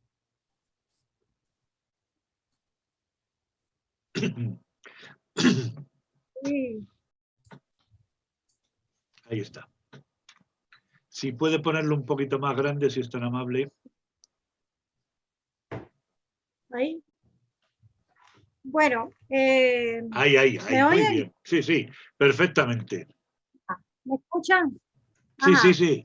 Sí. Ahí está. Si puede ponerlo un poquito más grande, si es tan amable. Ahí. Bueno, Ahí, ¿me muy oyen? bien. Sí, sí, perfectamente. ¿Me escuchan? Sí, Ajá. sí, sí.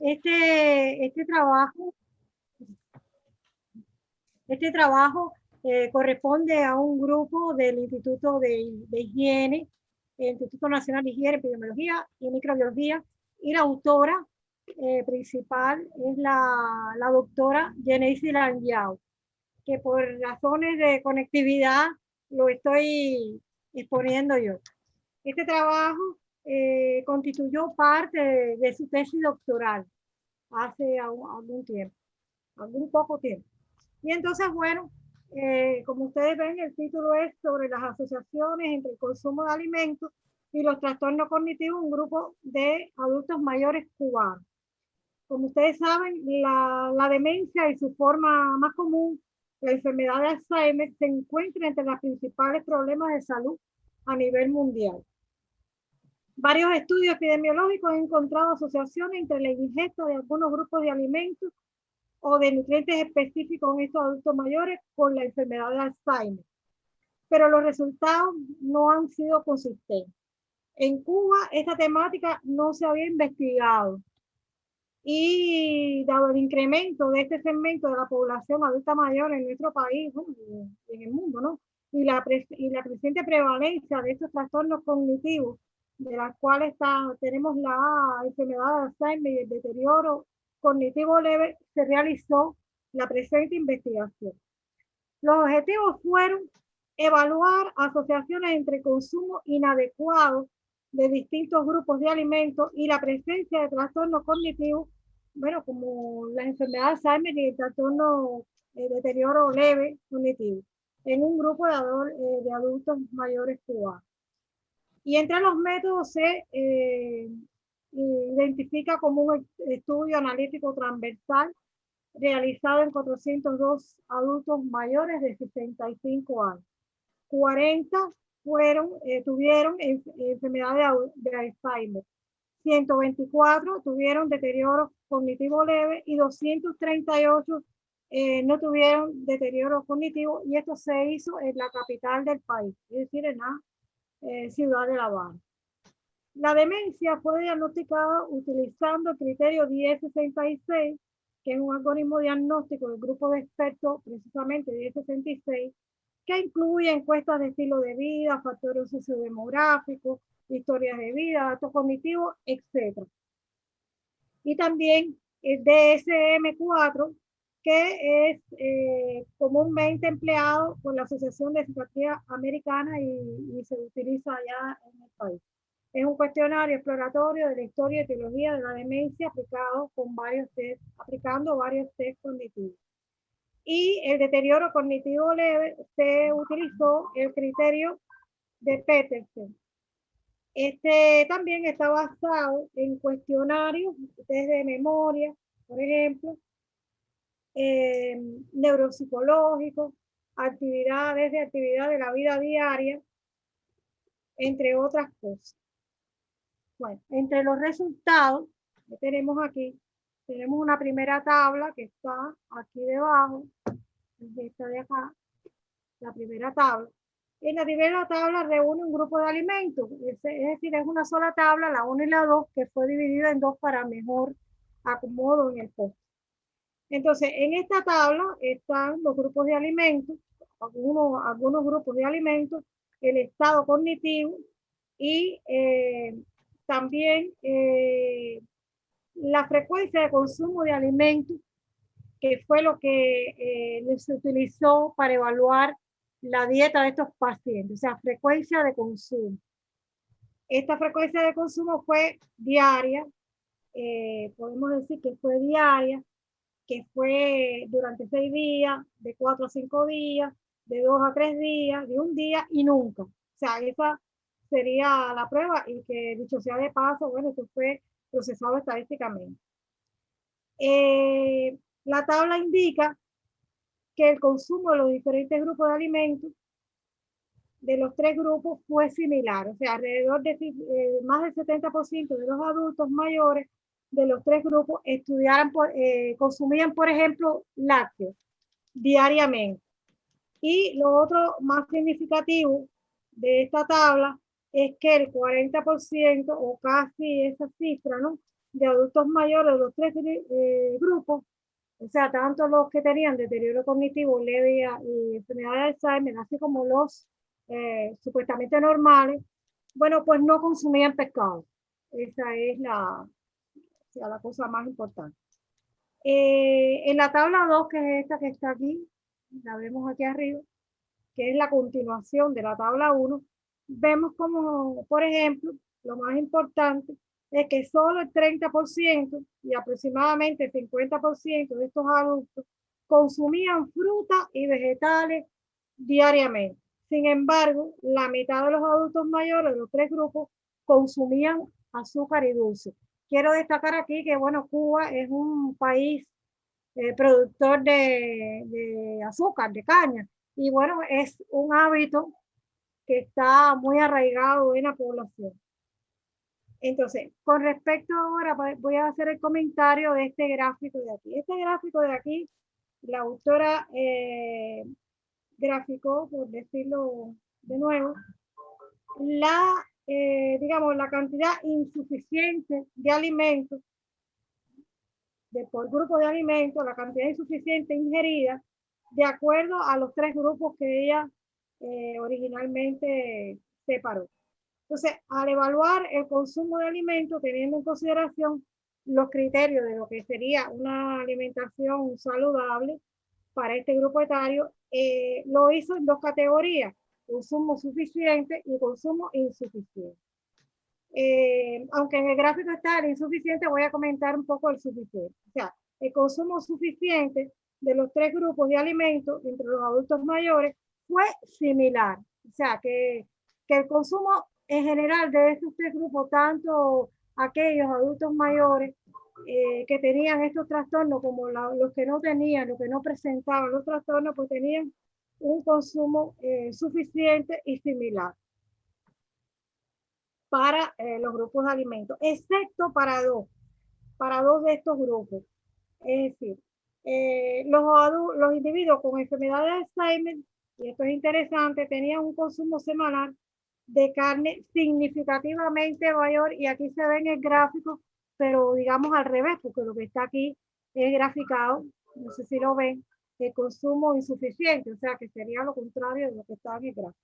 Este trabajo corresponde a un grupo del Instituto de Higiene, el Instituto Nacional de Higiene, Epidemiología y Microbiología, y la autora principal es la doctora Genesis Langiao, que por razones de conectividad lo estoy exponiendo yo. Este trabajo constituyó parte de su tesis doctoral hace algún tiempo, algún poco tiempo. Y entonces, bueno, como ustedes ven, el título es sobre las asociaciones entre el consumo de alimentos y los trastornos cognitivos, un grupo de adultos mayores cubanos. Como ustedes saben, la demencia y su forma más común, la enfermedad de Alzheimer, se encuentra entre los principales problemas de salud a nivel mundial. Varios estudios epidemiológicos han encontrado asociaciones entre la ingesta de algunos grupos de alimentos o de nutrientes específicos en estos adultos mayores con la enfermedad de Alzheimer. Pero los resultados no han sido consistentes. En Cuba, esta temática no se había investigado. Y dado el incremento de este segmento de la población adulta mayor en nuestro país, ¿no? Y en el mundo, ¿no? Y la creciente prevalencia de estos trastornos cognitivos, de las cuales tenemos la enfermedad de Alzheimer y el deterioro cognitivo leve, se realizó la presente investigación. Los objetivos fueron evaluar asociaciones entre consumo inadecuado de distintos grupos de alimentos y la presencia de trastornos cognitivos, bueno, como la enfermedad de Alzheimer y el trastorno de deterioro leve cognitivo, en un grupo de adultos mayores cubanos. Y entre los métodos se identifica como un estudio analítico transversal realizado en 402 adultos mayores de 65 años. 40 tuvieron enfermedad de Alzheimer, 124 tuvieron deterioro cognitivo leve y 238 no tuvieron deterioro cognitivo, y esto se hizo en la capital del país, es decir, en la ciudad de La Habana. La demencia fue diagnosticada utilizando el criterio 1066, que es un algoritmo diagnóstico del grupo de expertos, precisamente 1066, que incluye encuestas de estilo de vida, factores sociodemográficos, historias de vida, datos cognitivos, etc. Y también el DSM-4, que es comúnmente empleado por la Asociación de Psiquiatría Americana y se utiliza allá en el país. Es un cuestionario exploratorio de la historia y etiología de la demencia aplicando varios test cognitivos. Y el deterioro cognitivo leve se utilizó el criterio de Peterson. Este también está basado en cuestionarios, test de memoria, por ejemplo, neuropsicológicos, actividad de la vida diaria, entre otras cosas. Bueno, entre los resultados que tenemos aquí, tenemos una primera tabla que está aquí debajo, esta de acá, la primera tabla. En la primera tabla reúne un grupo de alimentos, es decir, es una sola tabla, la 1 y la 2, que fue dividida en dos para mejor acomodo en el post. Entonces, en esta tabla están los grupos de alimentos, algunos grupos de alimentos, el estado cognitivo y también la frecuencia de consumo de alimentos, que fue lo que se utilizó para evaluar la dieta de estos pacientes, o sea, frecuencia de consumo. Esta frecuencia de consumo fue diaria, podemos decir que fue diaria, que fue durante 6 días, de 4 a 5 días, de 2 a 3 días, de un día y nunca. O sea, esa sería la prueba, y que dicho sea de paso, bueno, esto fue procesado estadísticamente. La tabla indica que el consumo de los diferentes grupos de alimentos de los tres grupos fue similar, o sea, alrededor de más del 70% de los adultos mayores de los tres grupos consumían, por ejemplo, lácteos diariamente. Y lo otro más significativo de esta tabla es que el 40% o casi esa cifra, ¿no?, de adultos mayores de los tres grupos, o sea, tanto los que tenían deterioro cognitivo leve y enfermedad de Alzheimer, así como los supuestamente normales, bueno, pues no consumían pescado. Esa es la cosa más importante. En la tabla 2, que es esta que está aquí, la vemos aquí arriba, que es la continuación de la tabla 1, vemos como, por ejemplo, lo más importante es que solo el 30% y aproximadamente el 50% de estos adultos consumían fruta y vegetales diariamente. Sin embargo, la mitad de los adultos mayores de los tres grupos consumían azúcar y dulce. Quiero destacar aquí que, bueno, Cuba es un país productor de azúcar, de caña, y bueno, es un hábito que está muy arraigado en la población. Entonces, con respecto ahora, voy a hacer el comentario de este gráfico de aquí. Este gráfico de aquí, la autora graficó, por decirlo de nuevo, digamos, la cantidad insuficiente de alimentos, por grupo de alimentos, la cantidad insuficiente ingerida, de acuerdo a los tres grupos que ella originalmente separó. Entonces, al evaluar el consumo de alimentos, teniendo en consideración los criterios de lo que sería una alimentación saludable para este grupo etario, lo hizo en dos categorías: consumo suficiente y consumo insuficiente. Aunque en el gráfico está el insuficiente, voy a comentar un poco el suficiente. O sea, el consumo suficiente de los tres grupos de alimentos entre los adultos mayores fue similar. O sea, que el consumo en general de estos tres grupos, tanto aquellos adultos mayores que tenían estos trastornos como los que no tenían, los que no presentaban los trastornos, pues tenían un consumo suficiente y similar para los grupos de alimentos, excepto para dos de estos grupos. Es decir, los individuos con enfermedad de Alzheimer, y esto es interesante, tenían un consumo semanal de carne significativamente mayor, y aquí se ve en el gráfico, pero digamos al revés, porque lo que está aquí es graficado, no sé si lo ven, el consumo insuficiente, o sea que sería lo contrario de lo que está en el gráfico.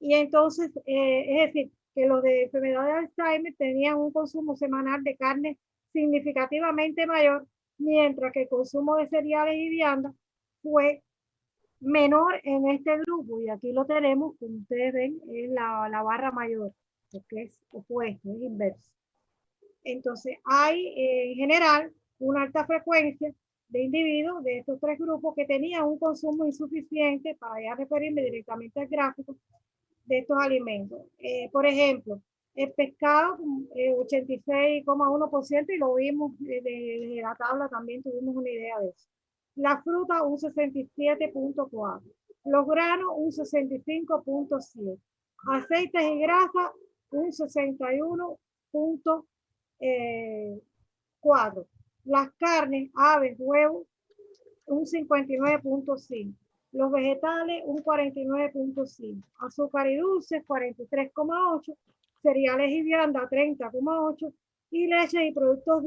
Y entonces, es decir, que los de enfermedad de Alzheimer tenían un consumo semanal de carne significativamente mayor, mientras que el consumo de cereales y viandas fue menor en este grupo, y aquí lo tenemos, como ustedes ven, es la barra mayor, porque es opuesto, es inverso. Entonces, hay en general una alta frecuencia de individuos de estos tres grupos que tenían un consumo insuficiente, para ya referirme directamente al gráfico, de estos alimentos. Por ejemplo, el pescado, 86,1%, y lo vimos desde la tabla, también tuvimos una idea de eso. La fruta, un 67,4%. Los granos, un 65,7%. Aceites y grasas, un 61,4%. Las carnes, aves, huevos, un 59,5%. Los vegetales, un 49,5%. Azúcar y dulces, 43,8%. Cereales y viandas, 30,8%. Y leche y productos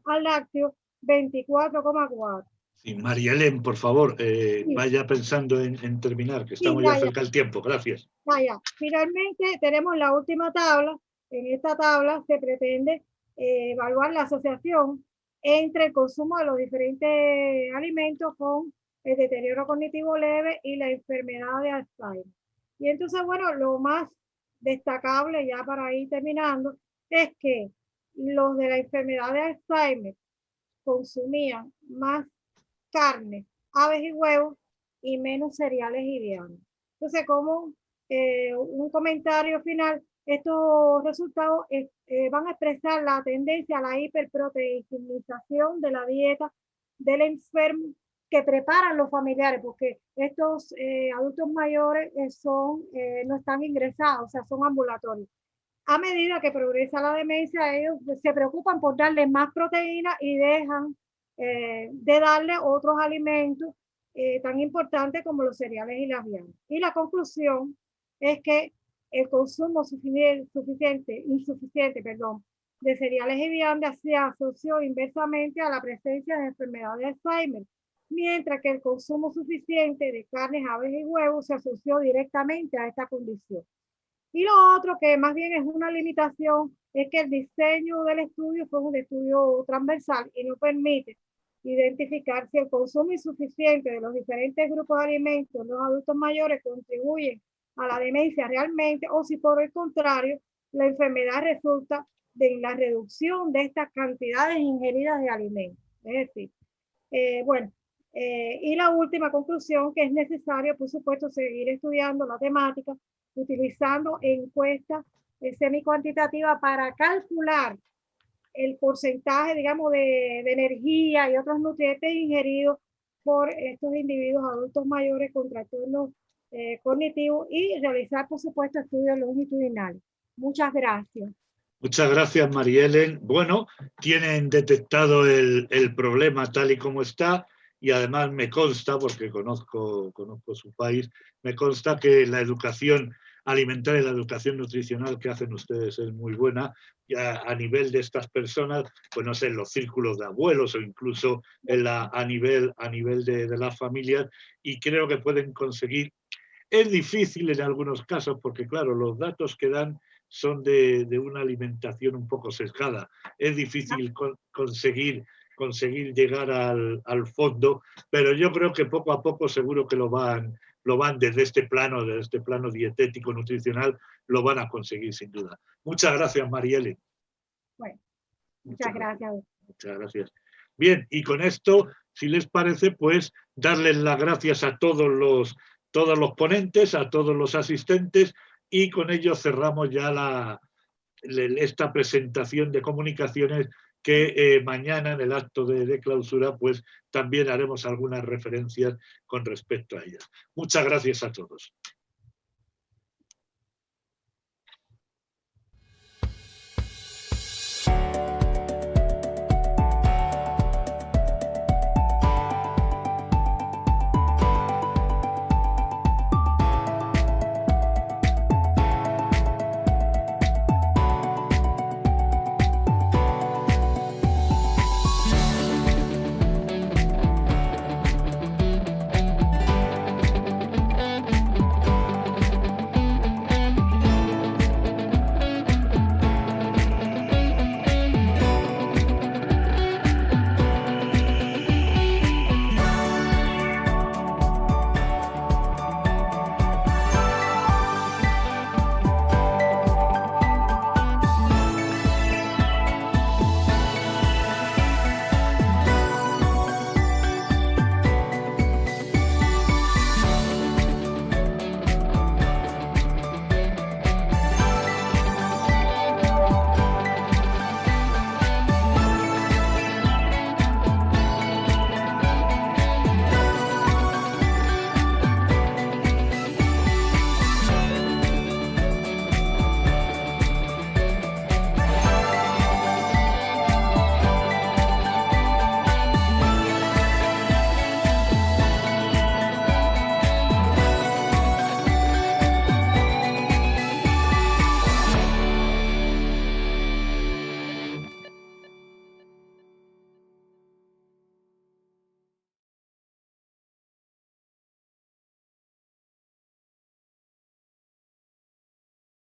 al lácteo, 24,4%. Sí, María Elena, por favor, sí, vaya pensando en terminar, que estamos sí, ya cerca del tiempo. Gracias. Vaya. Finalmente, tenemos la última tabla. En esta tabla se pretende evaluar la asociación entre el consumo de los diferentes alimentos con el deterioro cognitivo leve y la enfermedad de Alzheimer. Y entonces, bueno, lo más destacable, ya para ir terminando, es que los de la enfermedad de Alzheimer consumían más carne, aves y huevos, y menos cereales y viandas. Entonces, como un comentario final, estos resultados van a expresar la tendencia a la hiperproteinización de la dieta del enfermo que preparan los familiares, porque estos adultos mayores no están ingresados, o sea, son ambulatorios. A medida que progresa la demencia, ellos se preocupan por darle más proteína y dejan de darle otros alimentos tan importantes como los cereales y las viandas. Y la conclusión es que el consumo insuficiente de cereales y viandas se asoció inversamente a la presencia de enfermedad de Alzheimer, mientras que el consumo suficiente de carnes, aves y huevos se asoció directamente a esta condición. Y lo otro, que más bien es una limitación, es que el diseño del estudio fue un estudio transversal y no permite identificar si el consumo insuficiente de los diferentes grupos de alimentos en los adultos mayores contribuyen a la demencia realmente, o si por el contrario la enfermedad resulta de la reducción de estas cantidades ingeridas de alimentos. Es decir, y la última conclusión, que es necesario, por supuesto, seguir estudiando la temática, utilizando encuestas semi-cuantitativas para calcular el porcentaje, digamos, de energía y otros nutrientes ingeridos por estos individuos adultos mayores con trastornos cognitivos, y realizar, por supuesto, estudios longitudinales. Muchas gracias. Muchas gracias, María Helen. Bueno, tienen detectado el problema tal y como está, y además me consta, porque conozco su país, me consta que la educación alimentaria y la educación nutricional que hacen ustedes es muy buena, ya a nivel de estas personas, pues no sé, en los círculos de abuelos o incluso a nivel de las familias, y creo que pueden conseguir. Es difícil en algunos casos porque, claro, los datos que dan son de una alimentación un poco sesgada. Es difícil conseguir llegar al fondo, pero yo creo que poco a poco seguro que lo van desde este plano dietético, nutricional, lo van a conseguir sin duda. Muchas gracias, Marielle. Bueno, muchas gracias. Muchas gracias. Bien, y con esto, si les parece, pues darles las gracias a todos los ponentes, a todos los asistentes, y con ello cerramos ya esta presentación de comunicaciones, que mañana en el acto de clausura pues también haremos algunas referencias con respecto a ellas. Muchas gracias a todos.